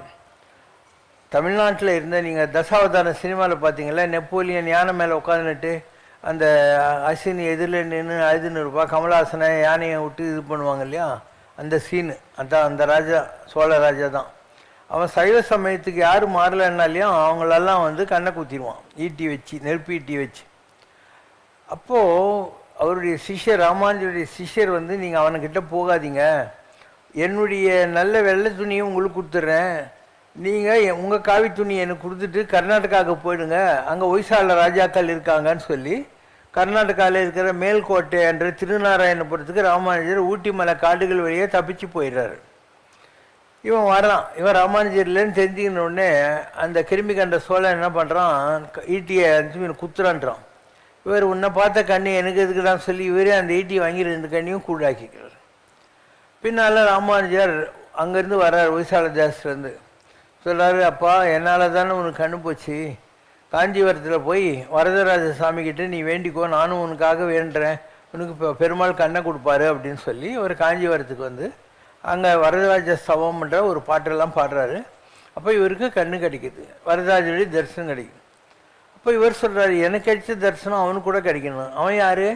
தமிழ்நாட்டில் இருந்த நீங்கள் தசாவதார சினிமாவில் பார்த்தீங்களா, நெப்போலியன் யானை மேலே உட்காந்துட்டு அந்த அசினி எதிரில் நின்று அழுதுன்னு இருப்பா, கமலஹாசனை யானையை விட்டு இது பண்ணுவாங்க இல்லையா, அந்த சீனு அதான் அந்த ராஜா, சோழ ராஜா தான். அவன் சைவ சமயத்துக்கு யார் மாறலன்னாலையும் அவங்களெல்லாம் வந்து கண்ணை குத்திடுவான், ஈட்டி வச்சு, நெருப்பு ஈட்டி வச்சு. அப்போது அவருடைய சிஷ்யர், ராமானுஜருடைய சிஷ்யர் வந்து, நீங்கள் அவனுக்கிட்ட போகாதீங்க, என்னுடைய நல்ல வெள்ளை துணியை உங்களுக்கு கொடுத்துட்றேன், நீங்கள் உங்கள் காவி துணி எனக்கு கொடுத்துட்டு கர்நாடகாவுக்கு போயிடுங்க, அங்கே ஒய்சால ராஜாக்கள் இருக்காங்கன்னு சொல்லி கர்நாடகாவில் இருக்கிற மேல்கோட்டை என்ற திருநாராயணபுரத்துக்கு ராமானுஜர் ஊட்டி மலை காடுகள் வழியே தப்பிச்சு போயிடுறாரு. இவன் வரான், இவன் ராமானுஜர் இல்லைன்னு தெரிஞ்சுக்கின உடனே அந்த கிருமி கண்ட சோழன் என்ன பண்ணுறான், ஈட்டியை இவனை குத்துறான்றான். இவர் உன்னை பார்த்த கண்ணி எனக்கு எதுக்குடான்னு சொல்லி இவரே அந்த ஈட்டியை வாங்கி 2 கண்ணியும் கூடாக்கிக்கிறார். பின்னால் ராமானுஜர் அங்கேருந்து வர்றார், ஒய்சால தேசத்துலேருந்து. சொல்கிறாரு, அப்பா என்னால் தானே உனக்கு கண்ணு போச்சு, காஞ்சிபுரத்தில் போய் வரதராஜ சாமிக்கிட்ட நீ வேண்டிக்கோ, நானும் உனக்காக வேண்டுறேன், உனக்கு இப்போ பெருமாள் கண்ணை கொடுப்பாரு அப்படின்னு சொல்லி ஒரு காஞ்சிபுரத்துக்கு வந்து அங்கே வரதராஜ ஸ்தவம்ன்ற ஒரு பாட்டெல்லாம் பாடுறாரு. அப்போ இவருக்கு கண்ணு கிடைக்குது, வரதராஜருடைய தரிசனம் கிடைக்குது. அப்போ இவர் சொல்கிறாரு, எனக்கு கிடைச்ச தரிசனம் அவனுக்கு கூட கிடைக்கணும். அவன் யார்?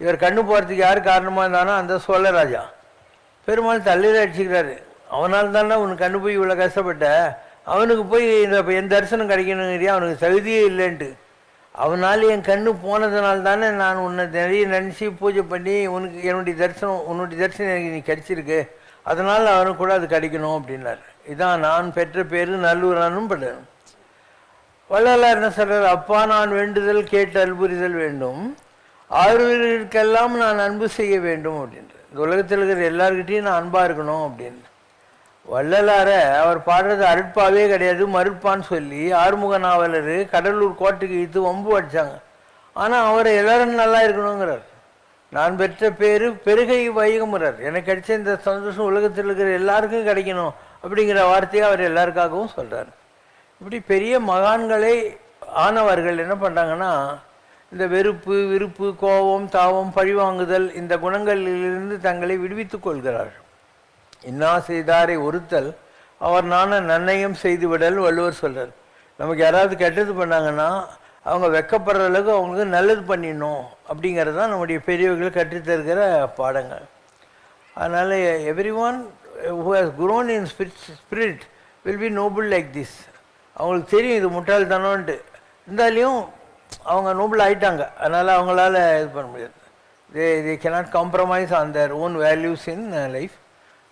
இவர் கண்ணு போகிறதுக்கு யார் காரணமாக இருந்தானோ அந்த சோழராஜா. பெருமாள் தள்ளியில் அடிச்சுக்கிறாரு, அவனால் தானே உனக்கு கண்ணு போய் இவ்வளோ கஷ்டப்பட்ட, அவனுக்கு போய் இந்த என் தரிசனம் கிடைக்கணுங்கிறியா, அவனுக்கு தகுதியே இல்லைன்ட்டு. அவனால் என் கண்ணு போனதுனால தானே நான் உன்னை நிறைய நினச்சி பூஜை பண்ணி உனக்கு உன்னுடைய தரிசனம் எனக்கு நீ கிடைச்சிருக்கு, அதனால் அவனுக்கு கூட அது கிடைக்கணும் அப்படின்னாரு. இதான் நான் பெற்ற பேர் நல்லூரானும் பட்டேன். வள்ளலார் என்ன சொல்கிறார், அப்பா நான் வேண்டுதல் கேட்டு அன்புரிதல் வேண்டும், ஆறுவர்களுக்கெல்லாம் நான் அன்பு செய்ய வேண்டும் அப்படின்ற. இந்த உலகத்தில் இருக்கிற எல்லாருக்கிட்டையும் நான் அன்பாக இருக்கணும் அப்படின்னு. வள்ளலார அவர் பாடுறது அருட்பாவே கிடையாது, மறுப்பான்னு சொல்லி ஆறுமுக நாவலர் கடலூர் கோட்டைக்கு இழுத்து வம்பு அடித்தாங்க. ஆனால் அவர் எல்லாரும் நல்லா இருக்கணுங்கிறார். நான் பெற்ற பேர் பெருகை வைகமுறார், எனக்கு கிடைச்ச இந்த சந்தோஷம் உலகத்தில் இருக்கிற எல்லாருக்கும் கிடைக்கணும் அப்படிங்கிற வார்த்தையை அவர் எல்லாருக்காகவும் சொல்கிறார். இப்படி பெரிய மகான்களை ஆனவர்கள் என்ன பண்ணுறாங்கன்னா, இந்த வெறுப்பு, விருப்பு, கோபம், தாபம், பழிவாங்குதல் இந்த குணங்களிலிருந்து தங்களை விடுவித்துக் கொள்கிறார். இன்னா செய்தாரை ஒருத்தல் அவர் நான நன்னயம் செய்து விடல் வள்ளுவர் சொல்கிறார். நமக்கு யாராவது கெட்டது பண்ணாங்கன்னா அவங்க வெக்கப்படுற அளவுக்கு அவங்களுக்கு நல்லது பண்ணிடணும் அப்படிங்கிறது தான் நம்முடைய பெரியவர்கள் கற்றுத்தருகிற பாடங்கள். அதனால் every one who has grown in spirit will be noble like this. அவங்களுக்கு தெரியும் இது முட்டாள்தானோன்ட்டு, இருந்தாலையும் அவங்க நோபல் ஆகிட்டாங்க, அதனால் அவங்களால இது பண்ண முடியாது. they cannot compromise on their own values in life.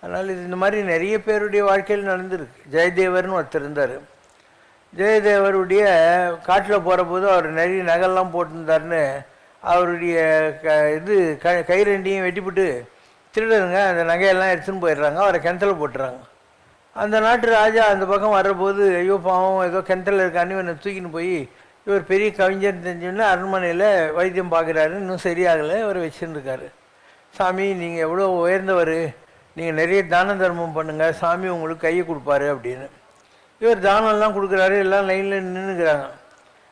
அதனால் இது இந்த மாதிரி நிறைய பேருடைய வாழ்க்கையில் நடந்திருக்கு. ஜெயதேவர்னு ஒருத்தர் இருந்தார். ஜெயதேவருடைய காட்டில் போகிற போது அவர் நிறைய நகைலாம் போட்டிருந்தாருன்னு அவருடைய கை ரெண்டையும் வெட்டிவிட்டு திருடுங்க அந்த நகையெல்லாம் எடுத்துன்னு போயிடுறாங்க, அவரை கிணத்துல போட்டுறாங்க. அந்த நாட்டு ராஜா அந்த பக்கம் வர்றபோது, ஐயோ பாவம் ஏதோ கிணத்துல இருக்கான்னு இவனை தூக்கின்னு போய் இவர் பெரிய கவிஞர் தெரிஞ்சோன்னு அரண்மனையில் வைத்தியம் பார்க்குறாரு, இன்னும் சரியாகலை, இவர் வச்சுருக்காரு. சாமி நீங்கள் எவ்வளோ உயர்ந்தவர், நீங்கள் நிறைய தான தர்மம் பண்ணுங்கள், சாமி உங்களுக்கு கையை கொடுப்பாரு அப்படின்னு. இவர் தானம்லாம் கொடுக்குறாரு, எல்லாம் லைனில் நின்றுக்கிறாங்க.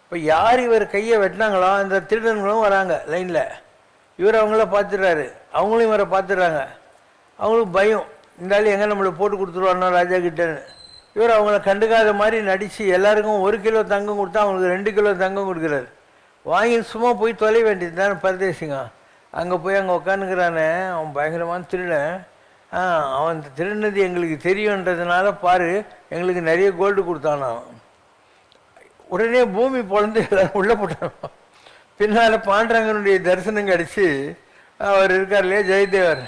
இப்போ யார் இவர் கையை வெட்டினாங்களோ அந்த திருடன்களும் வராங்க லைனில். இவர் அவங்கள பார்த்துடுறாரு, அவங்களும் இவரை பார்த்துடுறாங்க. அவங்களுக்கு பயம், இருந்தாலும் எங்கே நம்மளை போட்டு கொடுத்துருவாருன்னா ராஜா கிட்டேன்னு. இவர் அவங்கள கண்டுக்காத மாதிரி நடித்து எல்லாருக்கும் 1 கிலோ தங்கம் கொடுத்தா அவங்களுக்கு 2 கிலோ தங்கம் கொடுக்குறாரு. வாங்கி சும்மா போய் தொலை வேண்டியது தானே பரதேசிங்க. அங்கே போய் அங்கே உட்காந்துக்கிறானே, அவன் பயங்கரமான திருடன். அவன் திருடினது எங்களுக்கு தெரியுன்றதுனால பாரு எங்களுக்கு நிறைய கோல்டு கொடுத்தானா. உடனே பூமி பொழந்து எல்லாரும் உள்ளே போட்டான். பின்னால் பாண்டரங்கனுடைய தரிசனம் கிடச்சி அவர் இருக்கார் இல்லையா ஜெயதேவர்,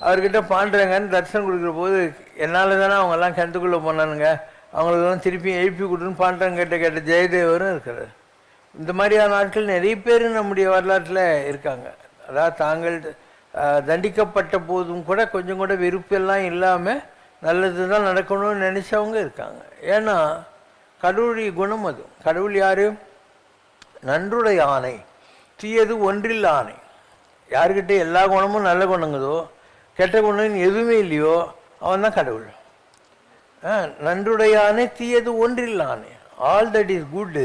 அவர்கிட்ட பாண்டரங்கன்னு தரிசனம் கொடுக்குற போது என்னால் தானே அவங்கெல்லாம் கிணத்துக்குள்ளே போனானுங்க, அவங்களுக்கெல்லாம் திருப்பி எழுப்பி கொடுன்னு பாண்டரங்கிட்ட கேட்ட ஜெயதேவரும் இருக்கிறார். இந்த மாதிரியான ஆட்கள் நிறைய பேர் நம்முடைய வரலாற்றில் இருக்காங்க. அதாவது தண்டிக்கப்பட்ட போதும் கூட கொஞ்சம் கூட வெறுப்பெல்லாம் இல்லாமல் நல்லது தான் நடக்கணும்னு நினச்சவங்க இருக்காங்க. ஏன்னா கடவுளுடைய குணம் அது. கடவுள் யார்? நன்றுடைய ஆணை, தீயது ஒன்றில் ஆணை. யாருக்கிட்ட எல்லா குணமும் நல்ல குணங்குதோ கெட்ட குணம் எதுவுமே இல்லையோ அவன் தான் கடவுள். நன்றுடைய ஆணை, தீயது ஒன்றில் ஆணை. All that is good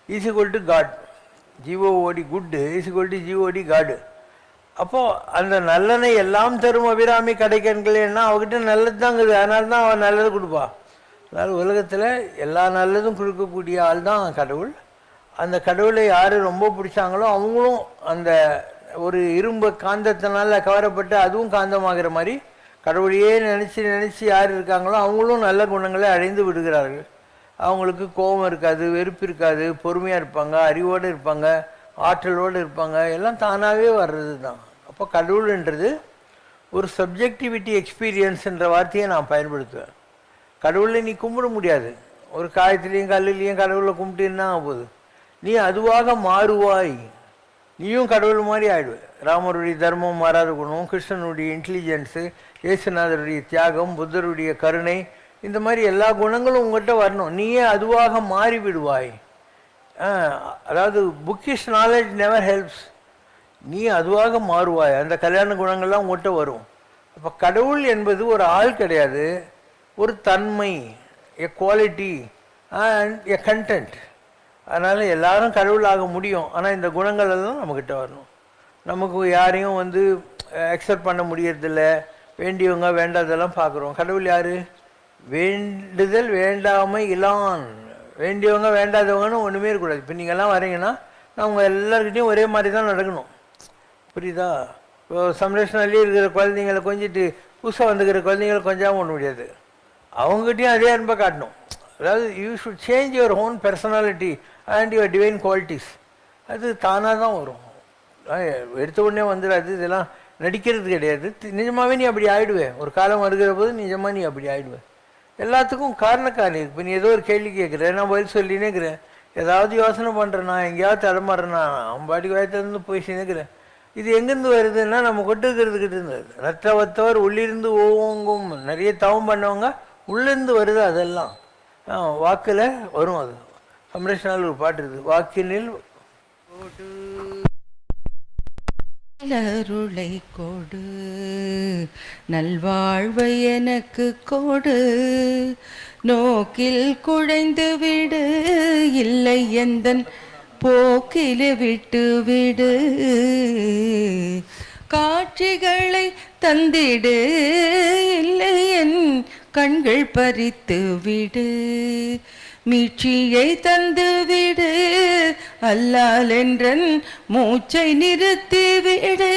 is equal to god. G O O D good is equal to G O D god. அப்போது அந்த நல்லனை எல்லாம் தரும் அபிராமி கிடைக்கணுங்களேன்னா அவகிட்ட நல்லது தாங்குது, அதனால தான் அவன் நல்லது கொடுப்பா. அதனால் உலகத்தில் எல்லா நல்லதும் கொடுக்கக்கூடிய ஆள் தான் கடவுள். அந்த கடவுளை யார் ரொம்ப பிடிச்சாங்களோ அவங்களும் அந்த ஒரு இரும்பு காந்தத்தினால கவரப்பட்டு அதுவும் காந்தமாகிற மாதிரி கடவுளையே நினச்சி யார் இருக்காங்களோ அவங்களும் நல்ல குணங்களை அடைந்து விடுகிறார்கள். அவங்களுக்கு கோபம் இருக்காது, வெறுப்பு இருக்காது, பொறுமையாக இருப்பாங்க, அறிவோடு இருப்பாங்க, ஆற்றலோடு இருப்பாங்க. எல்லாம் தானாகவே வர்றது தான். அப்போ கடவுள்ன்றது ஒரு சப்ஜெக்டிவிட்டி எக்ஸ்பீரியன்ஸுன்ற வார்த்தையை நான் பயன்படுத்துவேன். கடவுளை நீ கும்பிட முடியாது. ஒரு காயத்துலேயும் கல்லுலேயும் கடவுளை கும்பிட்டுன்னா போகுது. நீ அதுவாக மாறுவாய், நீயும் கடவுள் மாதிரி ஆயிடுவ. ராமருடைய தர்மம் மாறாத குணம், கிருஷ்ணனுடைய இன்டெலிஜென்ஸு, இயேசுநாதருடைய தியாகம், புத்தருடைய கருணை, இந்த மாதிரி எல்லா குணங்களும் உங்கள்கிட்ட வரணும். நீயே அதுவாக மாறி விடுவாய். அதாவது புக்கிஷ் நாலேஜ் நெவர் ஹெல்ப்ஸ். நீ அதுவாக மாறுவாய், அந்த கல்யாண குணங்கள்லாம் உங்கள்கிட்ட வரும். அப்போ கடவுள் என்பது ஒரு ஆள் கிடையாது, ஒரு தன்மை, எ குவாலிட்டி அண்ட் எ கண்டென்ட். அதனால் எல்லாரும் கடவுள் ஆக முடியும். ஆனால் இந்த குணங்கள் எல்லாம் நம்மக்கிட்ட வரணும். நமக்கு யாரையும் அக்செப்ட் பண்ண முடியறதில்ல, வேண்டியவங்க வேண்டாதெல்லாம் பார்க்குறோம். கடவுள் யார்? வேண்டுதல் வேண்டாமை இலான். வேண்டியவங்க வேண்டாதவங்கன்னு ஒன்றுமே இருக்கக்கூடாது. இப்போ நீங்கள்லாம் வரீங்கன்னா நான் உங்கள் எல்லாருக்கிட்டையும் ஒரே மாதிரி தான் நடக்கணும். புரியுதா? இப்போ சம்ரேஷனாலே இருக்கிற குழந்தைங்களை கொஞ்சிட்டு புதுசாக வந்துக்கிற குழந்தைங்களை கொஞ்சாமல் பண்ண முடியாது. அவங்ககிட்டையும் அதே அன்பை காட்டணும். அதாவது you should change your own personality and your divine qualities. அது தானாக தான் வரும், எடுத்த உடனே வந்துடாது. இதெல்லாம் நடிக்கிறது கிடையாது. நிஜமாகவே நீ அப்படி ஆகிடுவேன். ஒரு காலம் வருகிற போது நிஜமாக நீ அப்படி ஆகிடுவேன். எல்லாத்துக்கும் காரணக்காரி. இப்போ நீ ஏதோ ஒரு கேள்வி கேட்குற, நான் பதில் சொல்லினே இருக்கிறேன். ஏதாவது யோசனை பண்ணுறேன், நான் எங்கேயாவது தடமாறேன்னா அவன் பாட்டுக்கு வயத்துலேருந்து போய் சேர்ந்துக்கிறேன். இது எங்கேருந்து வருதுன்னா நம்ம கொட்டுக்கிறதுக்கிட்ட இருந்தது. நற்றவத்தவர் உள்ளிருந்து ஓங்கும். நிறைய தவம் பண்ணவங்க உள்ளிருந்து வருது. அதெல்லாம் வாக்கில் வரும். அது சம்ரேஷனால் ஒரு பாட்டு இருக்குது, வாக்கினில் அருளை கொடு, நல்வாழ்வை எனக்கு கொடு, நோக்கில் குழைந்து விடு, இல்லை எந்தன் போக்கிலே விட்டு விடு, காட்சிகளை தந்திடு, இல்லை என் கண்கள் பறித்து விடு, மீட்சியை தந்து விடு, அல்லால் என்றன் மூச்சை நிறுத்தி விடு,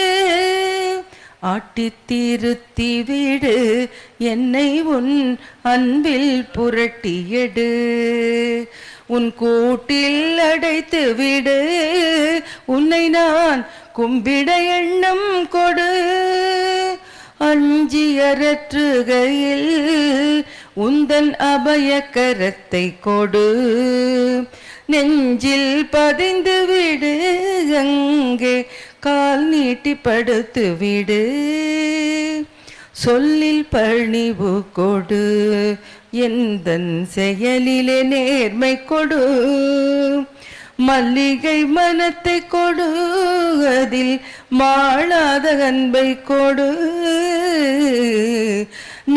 ஆட்டித் திருத்தி விடு, என்னை உன் அன்பில் புரட்டி எடு, உன் கூட்டில் அடைத்து விடு, உன்னை நான் கும்பிட எண்ணம் கொடு, அஞ்சி அரற்றுகையில் உந்தன் அபய கரத்தை கொடு, நெஞ்சில் பதிந்து விடு, அங்கே கால் நீட்டி படுத்து விடு, சொல்லில் பணிவு கொடு, எந்தன் செயலிலே நேர்மை கொடு, மல்லிகை மனத்தை கொடு, அதில் மாளாத அன்பை கொடு,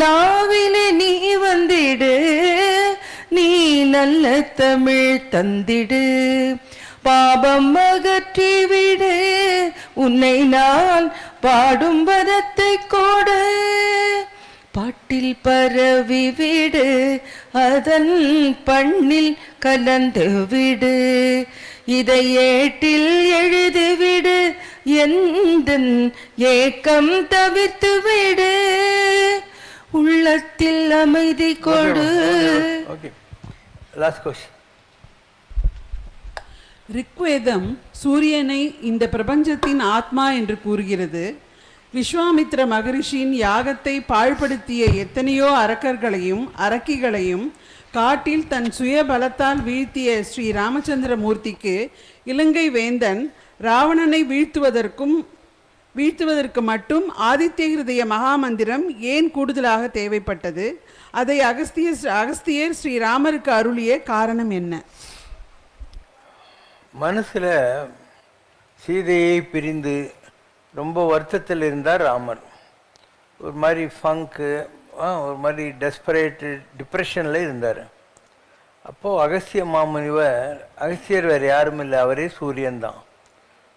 நாவிலே நீ வந்திடு, நீ நல்ல தமிழ் தந்திடு, பாபம் அகற்றி விடு, உன்னை நான் பாடும் வரத்தை கொடு, பாட்டில் பரவி விடு, அதன் பண்ணில் கலந்து விடு, இதை ஏட்டில் எழுதிவிடு, எந்தன் ஏக்கம் தவிர்த்து விடு, உள்ளத்தில் அமைதி கொடு. ரிக்வேதம் சூரியனை இந்த பிரபஞ்சத்தின் ஆத்மா என்று கூறுகிறது. விஸ்வாமித்ர மகரிஷியின் யாகத்தை பாழ்படுத்திய எத்தனையோ அரக்கர்களையும் அரக்கிகளையும் காட்டில் தன் சுய பலத்தால் வீழ்த்திய ஸ்ரீ ராமச்சந்திர மூர்த்திக்கு இலங்கை வேந்தன் ராவணனை வீழ்த்துவதற்கும் வீழ்த்துவதற்கு மட்டும் ஆதித்ய ஹிருதய மகாமந்திரம் ஏன் கூடுதலாக தேவைப்பட்டது? அதை அகஸ்தியர் ஸ்ரீராமருக்கு அருளிய காரணம் என்ன? மனசில் சீதையை பிரிந்து ரொம்ப வருத்தத்தில் இருந்தார் ராமர். ஒரு மாதிரி ஃபங்கு, ஒரு மாதிரி டெஸ்பரேட்டு டிப்ரெஷனில் இருந்தார். அப்போது அகஸ்திய மாமுனிவர், அகஸ்தியர் வேறு யாரும் இல்லை, அவரே சூரியன் தான்.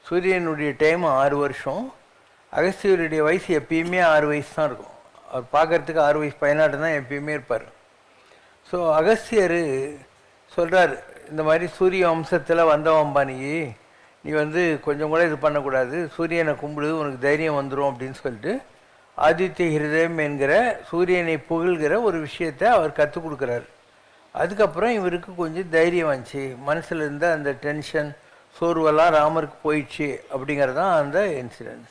சூரியனுடைய டைம் 6 வருஷம். அகஸ்தியருடைய வயசு எப்பயுமே 6 வயசு தான் இருக்கும். அவர் பார்க்குறதுக்கு 6 வயசு பையனாட்டு தான் எப்பயுமே இருப்பார். ஸோ அகஸ்தியர் சொல்கிறார், இந்த மாதிரி சூரிய வம்சத்தில் வந்தவன்பா நீ வந்து கொஞ்சம் கூட இது பண்ணக்கூடாது, சூரியனை கும்பிடு, உனக்கு தைரியம் வந்துடும் அப்படின்னு சொல்லிட்டு ஆதித்ய ஹிருதயம் என்கிற சூரியனை புகழ்கிற ஒரு விஷயத்தை அவர் கற்றுக் கொடுக்குறாரு. அதுக்கப்புறம் இவருக்கு கொஞ்சம் தைரியம் வந்துச்சு, மனசில் இருந்த அந்த டென்ஷன் சோர்வெல்லாம் ராமருக்கு போயிடுச்சு. அப்படிங்கிறது தான் அந்த இன்சிடென்ட்.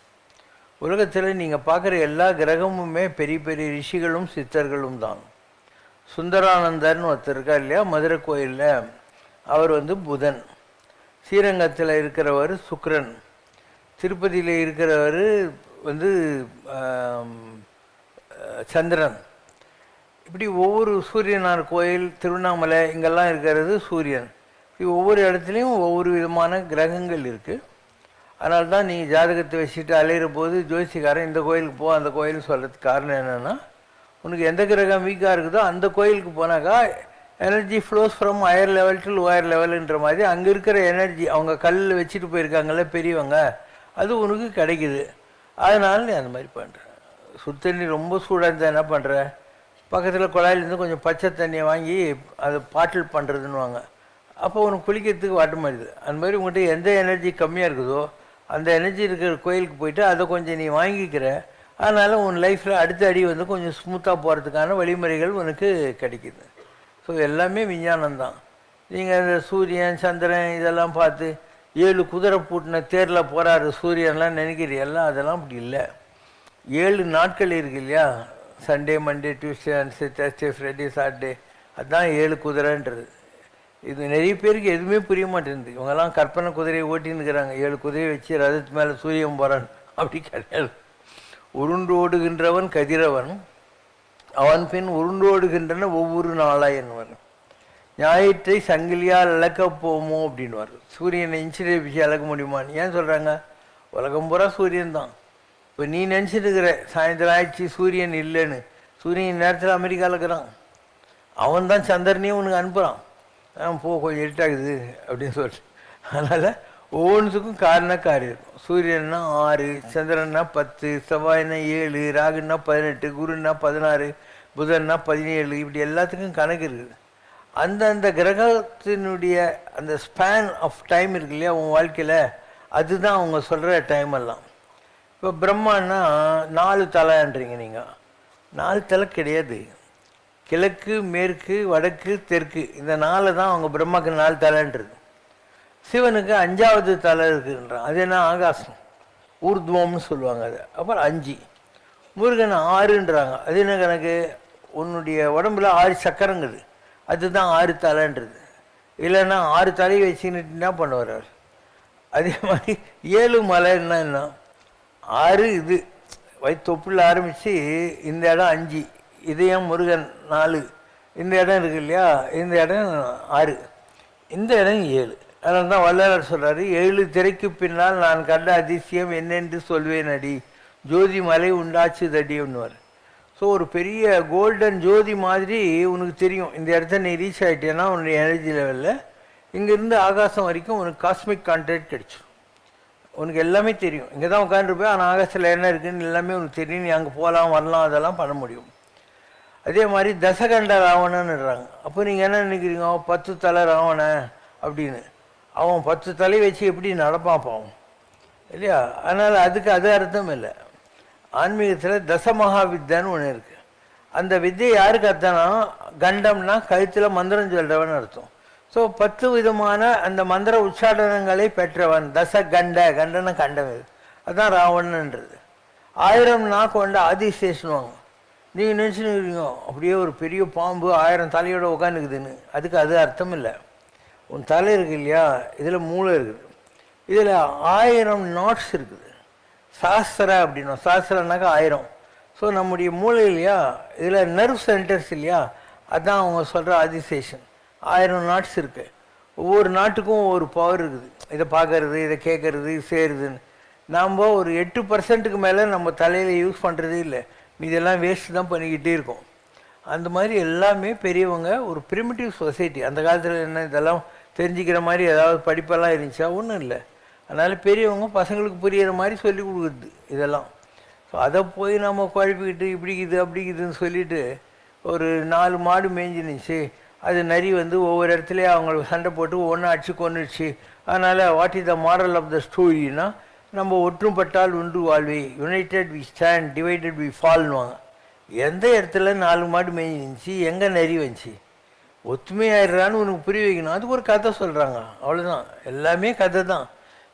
உலகத்தில் நீங்கள் பார்க்குற எல்லா கிரகமுமே பெரிய பெரிய ரிஷிகளும் சித்தர்களும் தான். சுந்தரானந்தர்னு ஒருத்தர் இருக்கா இல்லையா, மதுரை கோயிலில், அவர் வந்து புதன். ஸ்ரீரங்கத்தில் இருக்கிறவர் சுக்கிரன். திருப்பதியில் இருக்கிறவர் வந்து சந்திரன். இப்படி ஒவ்வொரு சூரியனார் கோயில், திருவண்ணாமலை, இங்கெல்லாம் இருக்கிறது சூரியன். ஒவ்வொரு இடத்துலையும் ஒவ்வொரு விதமான கிரகங்கள் இருக்குது. அதனால தான் நீங்கள் ஜாதகத்தை வச்சுட்டு அலையிற போது ஜோசிக்காரன் இந்த கோயிலுக்கு போ அந்த கோயிலுக்கு சொல்கிறதுக்கு காரணம் என்னென்னா, உனக்கு எந்த கிரகம் வீக்காக இருக்குதோ அந்த கோயிலுக்கு போனாக்கா energy flows from higher level to lower லெவலுன்ற மாதிரி அங்கே இருக்கிற எனர்ஜி அவங்க கல்லில் வச்சுட்டு போயிருக்காங்கல்ல பெரியவங்க, அது உனக்கு கிடைக்குது. அதனால நீ அந்த மாதிரி பண்ணுற. சுத்தண்ணி ரொம்ப சூடாக இருந்தால் என்ன பண்ணுற, பக்கத்தில் குழாயிலேருந்து கொஞ்சம் பச்சை தண்ணியை வாங்கி அதை பாட்டில் பண்ணுறதுன்னுவாங்க. அப்போ உனக்கு குளிக்கிறதுக்கு வாட்ட மாட்டேது. அந்த மாதிரி உங்கள்கிட்ட எந்த எனர்ஜி கம்மியாக இருக்குதோ அந்த எனர்ஜி இருக்கிற கோயிலுக்கு போயிட்டு அதை கொஞ்சம் நீ வாங்கிக்கிற. அதனால் உன் லைஃப்பில் அடுத்த அடி வந்து கொஞ்சம் ஸ்மூத்தாக போகிறதுக்கான வழிமுறைகள் உனக்கு கிடைக்கிது. ஸோ எல்லாமே விஞ்ஞானம்தான். நீங்கள் இந்த சூரியன் சந்திரன் இதெல்லாம் பார்த்து 7 குதிரை பூட்டின தேரில் போகிறாரு சூரியன்லாம் நினைக்கிறீங்கல்லாம், அதெல்லாம் அப்படி இல்லை. 7 நாட்கள் இருக்கு இல்லையா, Sunday Monday Tuesday Wednesday Thursday Friday Saturday, அதுதான் 7 குதிரைன்றது. இது நிறைய பேருக்கு எதுவுமே புரிய மாட்டேங்குது. இவங்கெல்லாம் கற்பனை குதிரையை ஓட்டின்னு இருக்கிறாங்க. 7 குதிரையை வச்சு ரதத்து மேலே சூரியன் போகிறான், அப்படி கிடையாது. உருண்டு ஓடுகின்றவன் கதிரவன், அவன் பின் உருண்டு ஓடுகின்றன ஒவ்வொரு நாளாக என்னவன். ஞாயிற்றை சங்கிலியால் இழக்க போமோ அப்படின்வார். சூரியனை இன்ச்சிலே பிச்சு இழக்க முடியுமான்னு ஏன் சொல்கிறாங்க? உலகம் பூரா சூரியன் தான். இப்போ நீ நினச்சிட்டு இருக்கிற சாயந்தரம் ஆயிடுச்சு சூரியன் இல்லைன்னு, சூரியன் நேரத்தில் அமெரிக்காவில் இருக்கிறான். அவன் தான் சந்திரனையும் உனக்கு அனுப்புகிறான், போ கொஞ்சம் இருட்டாகுது அப்படின்னு சொல்லிட்டு. அதனால் ஒவ்வொன்றுத்துக்கும் காரணக்காரி இருக்கும். சூரியன்னா 6, சந்திரன்னா 10, செவ்வாய்னா 7, ராகுன்னா 18, குருன்னா 16, புதன்னா 17, இப்படி எல்லாத்துக்கும் கணக்கு இருக்குது. அந்தந்த கிரகத்தினுடைய அந்த ஸ்பேன் ஆஃப் டைம் இருக்கு இல்லையா உன் வாழ்க்கையில், அதுதான் அவங்க சொல்கிற டைம் எல்லாம். இப்போ பிரம்மான்னா 4 தலைன்றீங்க நீங்கள். 4 தலை கிடையாது. கிழக்கு மேற்கு வடக்கு தெற்கு, இந்த 4 தான் அவங்க பிரம்மாவுக்கு 4 தலைன்றது. சிவனுக்கு 5வது தலை இருக்குன்றான். அது என்ன, ஆகாசம், ஊர்துவம்னு சொல்லுவாங்க அது. அப்புறம் 5. முருகன் 6ன்றாங்க. அது என்ன கணக்கு, உன்னுடைய உடம்புல 6 சக்கரங்குது, அதுதான் 6 தலைன்றது. இல்லைன்னா 6 தலையை வச்சுக்கிட்டு என்ன பண்ணுவார் அவர். அதே மாதிரி 7 மலைன்னா என்ன, 6 இது தொப்புள்ள ஆரம்பித்து இந்த இடம் 5, இதயம் முருகன் 4, இந்த இடம் இருக்கு இல்லையா, இந்த இடம் 6, இந்த இடம் 7. அதனால தான் வள்ளலார் சொல்கிறாரு, 7 திரைக்கு பின்னால் நான் கண்ட அதிசயம் என்னென்று சொல்வேன் அடி, ஜோதி மலை உண்டாச்சு தடி ஒன்றுவார். ஸோ ஒரு பெரிய கோல்டன் ஜோதி மாதிரி உனக்கு தெரியும். இந்த இடத்த நீ ரீச் ஆகிட்டேன்னா உன்னுடைய எனர்ஜி லெவலில் இங்கேருந்து ஆகாசம் வரைக்கும் உனக்கு காஸ்மிக் கான்டாக்ட் கிடைச்சிடும். உனக்கு எல்லாமே தெரியும். இங்கே தான் உட்காந்துருப்பேன், ஆனால் ஆகாசத்தில் என்ன இருக்குதுன்னு எல்லாமே உனக்கு தெரியும். நீ அங்கே போகலாம் வரலாம் அதெல்லாம் பண்ண முடியும். அதே மாதிரி தசகண்ட ராவணன்னுறாங்க. அப்போ நீங்கள் என்ன நினைக்கிறீங்க, 10 தலை ராவணன் அப்படின்னு. அவன் 10 தலை வச்சு எப்படி நடப்பான் பாவம் இல்லையா. அதனால் அதுக்கு அது அர்த்தம் இல்லை. ஆன்மீகத்தில் தசமகா வித்தான்னு ஒன்று இருக்குது. அந்த வித்தியை யாருக்கு அர்த்தம்னா, கண்டம்னா கழுத்தில் மந்திரம் சொல்கிறவன் அர்த்தம். ஸோ 10 விதமான அந்த மந்திர உச்சாடனங்களை பெற்றவன் கண்டன கண்டம். இது அதுதான் ராவணன்றது. 1000 நாக்கு கொண்ட ஆதிசேஷனுவாங்க. நீங்கள் நினச்சின்னு அப்படியே ஒரு பெரிய பாம்பு 1000 தலையோடு உட்காந்துக்குதுன்னு, அதுக்கு அது அர்த்தம் இல்லை. உன் தலை இருக்கு இல்லையா, இதில் மூளை இருக்குது, இதில் 1000 நாட்ஸ் இருக்குது. சாஸ்திரா அப்படின்னா சாஸ்திரனாக்கா 1000. ஸோ நம்முடைய மூளை இல்லையா, இதில் நர்வ் சென்டர்ஸ் இல்லையா, அதுதான் அவங்க சொல்கிற ஆதிசேஷன். 1000 நாட்ஸ் இருக்குது. ஒவ்வொரு நாட்டுக்கும் ஒரு பவர் இருக்குது. இதை பார்க்கறது, இதை கேட்கறது, சேருதுன்னு. நாம் ஒரு 8% மேலே நம்ம தலையில் யூஸ் பண்ணுறதே இல்லை. இதெல்லாம் வேஸ்ட் தான் பண்ணிக்கிட்டே இருக்கோம். அந்த மாதிரி எல்லாமே பெரியவங்க ஒரு ப்ரிமிட்டிவ் சொசைட்டி. அந்த காலத்தில் என்ன இதெல்லாம் தெரிஞ்சுக்கிற மாதிரி ஏதாவது படிப்பெல்லாம் இருந்துச்சா? ஒன்றும் இல்லை. அதனால் பெரியவங்க பசங்களுக்கு புரிகிற மாதிரி சொல்லி கொடுக்குறது இதெல்லாம். ஸோ அதை போய் நம்ம குழப்பிக்கிட்டு இப்படிக்குது அப்படிக்குதுன்னு சொல்லிவிட்டு ஒரு 4 மாடு மேய்ஞ்சினுச்சு, அது நரி வந்து ஒவ்வொரு இடத்துலையும் அவங்களுக்கு சண்டை போட்டு ஒன்று அடிச்சு கொண்டுடுச்சு. அதனால் what is the moral of the ஸ்டோரின்னா, நம்ம ஒற்றுப்பட்டால் ஒன்று வாழ்வே, united we stand, divided we ஃபால்னுவாங்க. எந்த இடத்துல 4 மாடு மேய்ஞ்சிருந்துச்சு, எங்கே நரி வந்துச்சு, ஒத்துமையாயிடுறான்னு உனக்கு புரிய வைக்கணும். அதுக்கு ஒரு கதை சொல்கிறாங்க, அவ்வளோதான். எல்லாமே கதை தான்.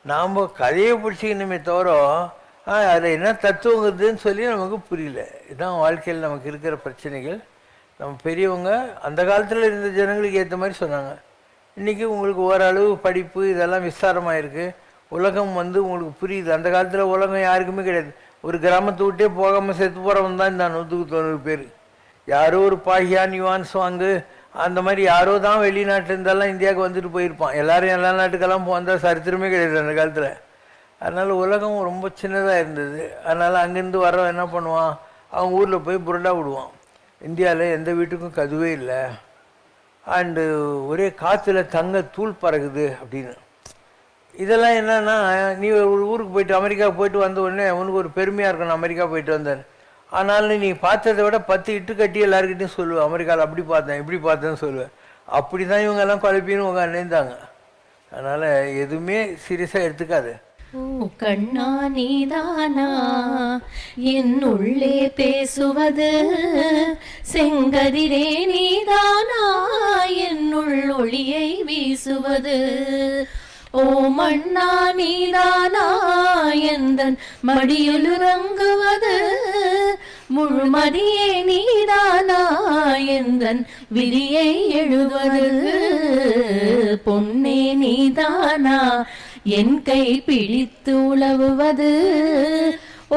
நாம் கதையை பிடிச்சிக்கணுமே தவிர அதில் என்ன தத்துவங்கிறதுன்னு சொல்லி நமக்கு புரியல. இதுதான் வாழ்க்கையில் நமக்கு இருக்கிற பிரச்சனைகள். நம்ம பெரியவங்க அந்த காலத்தில் இருந்த ஜனங்களுக்கு ஏற்ற மாதிரி சொன்னாங்க. இன்றைக்கி உங்களுக்கு ஓரளவு படிப்பு இதெல்லாம் விஸ்தாரமாக இருக்குது. உலகம் வந்து உங்களுக்கு புரியுது. அந்த காலத்தில் உலகம் யாருக்குமே கிடையாது. ஒரு கிராமத்தை விட்டே போகாமல் செத்து போகிறவன் தான் இந்த 190 பேர். யாரோ ஒரு பாகியான் யுவான் சுவாங்கு அந்த மாதிரி யாரோ தான் வெளிநாட்டில் இருந்தாலும் இந்தியாவுக்கு வந்துட்டு போயிருப்பான். எல்லோரும் எல்லா நாட்டுக்கெல்லாம் வந்தால் சரித்திரமே கிடையாது அந்த காலத்தில். அதனால் உலகம் ரொம்ப சின்னதாக இருந்தது. அதனால் அங்கேருந்து வரவன் என்ன பண்ணுவான், அவங்க ஊரில் போய் புரண்டா விடுவான். இந்தியாவில் எந்த வீட்டுக்கும் கதுவே இல்லை, அண்டு ஒரே காற்றுல தங்க தூள் பறகுது அப்படின்னு. இதெல்லாம் என்னென்னா, நீ ஒரு ஊருக்கு போயிட்டு அமெரிக்காவுக்கு போயிட்டு வந்த உடனே உனக்கு ஒரு பெருமையாக இருக்கணும், அமெரிக்கா போயிட்டு வந்தேன். ஆனாலும் நீ பார்த்ததை விட 10 இட்டு கட்டி எல்லாருக்கிட்டையும் சொல்லுவேன், அமெரிக்காவில் அப்படி பார்த்தேன் இப்படி பார்த்தேன்னு சொல்லுவேன். அப்படி தான் இவங்கெல்லாம் குழப்பின்னு உங்க அண்ணேந்தாங்க. அதனால் எதுவுமே சீரியஸாக எடுத்துக்காது. ஓ கண்ணா நீதானா என் உள்ளே பேசுவது, செங்கதிரே நீதானா என்னுள் ஒளியை வீசுவது. ஓ மண்ணா நீதானா எந்தன் மடியுலுறங்குவது, முழுமதியே நீதானா எந்தன் விதியை எழுதுவது. பொன்னே நீதானா என் கை பிடித்து உலவுவது,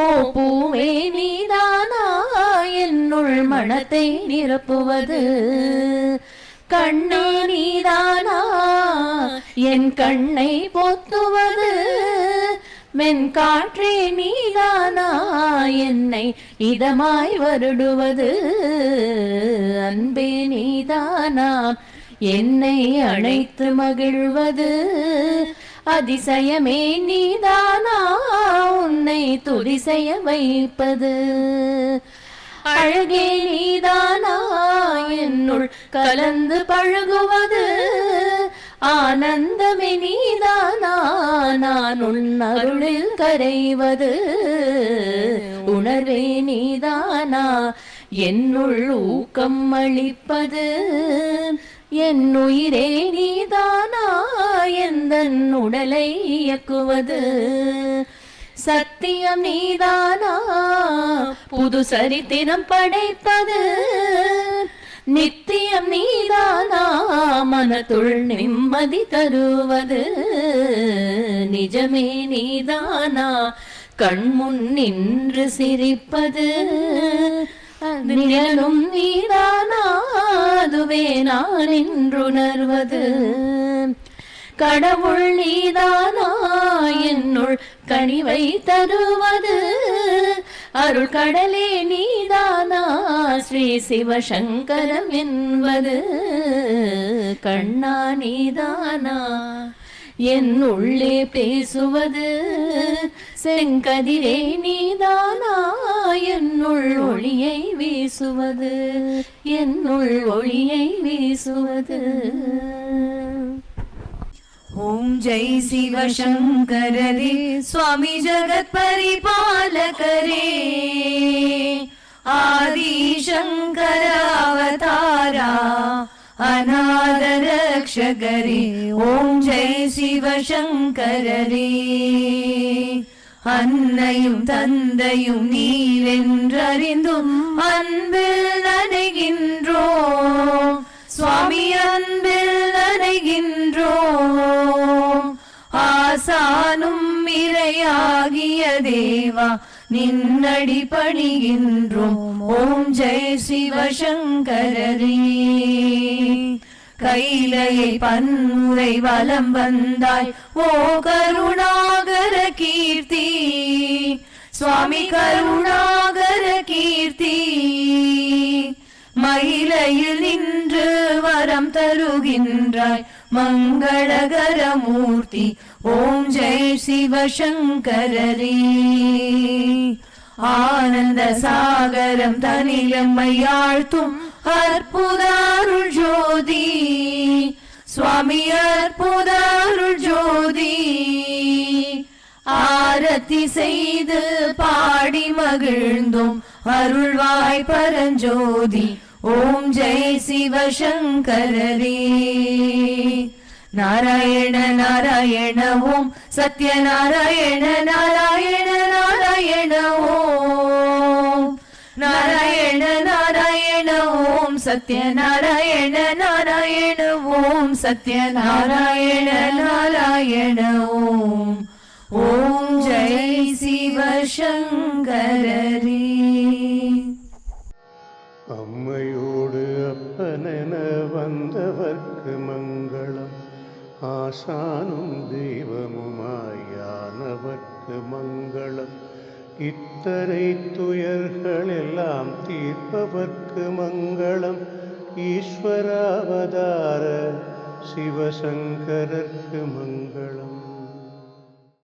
ஓ பூவே நீதானா என்னுள் மனத்தை நிரப்புவது. கண்ணே நீதானா என் கண்ணை பொத்துவது, மென் காற்றே நீதானா என்னை இதமாய் வருடுவது. அன்பே நீதானா என்னை அணைத்து மகிழ்வது, அதிசயமே நீதானா உன்னை துதி செய்ய வைப்பது. அழகே நீதானா என்னுள் கலந்து பழகுவது, ஆனந்தமே நீதானா நான் உன் அருளில் கரைவது. உணர்வே நீதானா என்னுள் ஊக்கம் அளிப்பது, என் உயிரே நீதானா எந்தன் உடலை இயக்குவது. சத்தியம் நீதானா புது சரித்திரம் படைப்பது, நித்தியம் நீதானா மனத்துள் நிம்மதி தருவது. நிஜமே நீதானா கண்முன் நின்று சிரிப்பது, நிழலும் நீதானா அதுவே நான் என்றுணர்வது. கடவுள் நீதானா என்னுள் கனிவை தருவது, அருள் கடலே நீதானா ஸ்ரீ சிவசங்கரம் என்பது. கண்ணா நீதானா என் உள்ளே பேசுவது, செங்கதிரே நீதானா என்னுள் ஒளியை வீசுவது, என்னுள் ஒளியை வீசுவது. ओम जय शिव शंकर रे स्वामी जगत परिपालक रे, आदि शंकर अवतारा अनाथ रक्षक रे. ओम जय शिव शंकर रे. அன்னையும் தந்தையும் நீரென்றறிந்தும் அன்பில் நனைகின்றோம் சுவாமி, அன்பில் நனைகின்றோம். ஆசானும் இறை ஆகிய தேவா நின்னடி பணிகின்றோம். ஓம் ஜெய் சிவசங்கரரே. கைலையை பன்முறை வலம் வந்தாய் ஓ கருணாகர கீர்த்தி, சுவாமி கருணாகர கீர்த்தி. மயிலையில் நின்று வரம் தருகின்றாய் மங்களகர மூர்த்தி. ஓம் ஜெய் சிவசங்கரரே. ஆனந்த சாகரம் தனிலம்மையாழ்த்தும் அற்புதாருள் ஜோதி, சுவாமி அற்புதாருள் ஜோதி. ஆரத்தி செய்து பாடி மகிழ்ந்தோம் அருள்வாய் பரஞ்சோதி. ஓம் ஜெய் சிவசங்கரரே. நாராயண நாராயண ஓம் சத்யநாராயண நாராயண நாராயண ஓம். நாராயண நாராயண ஓம் சத்யநாராயண நாராயண ஓம் சத்யநாராயண நாராயண ஓம். ஓம் ஜெய் சிவசங்கரரே. அம்மையோடு அப்பனென வந்தவர்க்கு மங்களம், ஆசானும் தெய்வமுமாயானவர்க்கு மங்களம். இத்தனை துயர்கள் எல்லாம் தீர்ப்பவர்க்கு மங்களம். ஈஸ்வராவதார சிவசங்கரர்க்கு மங்களம்.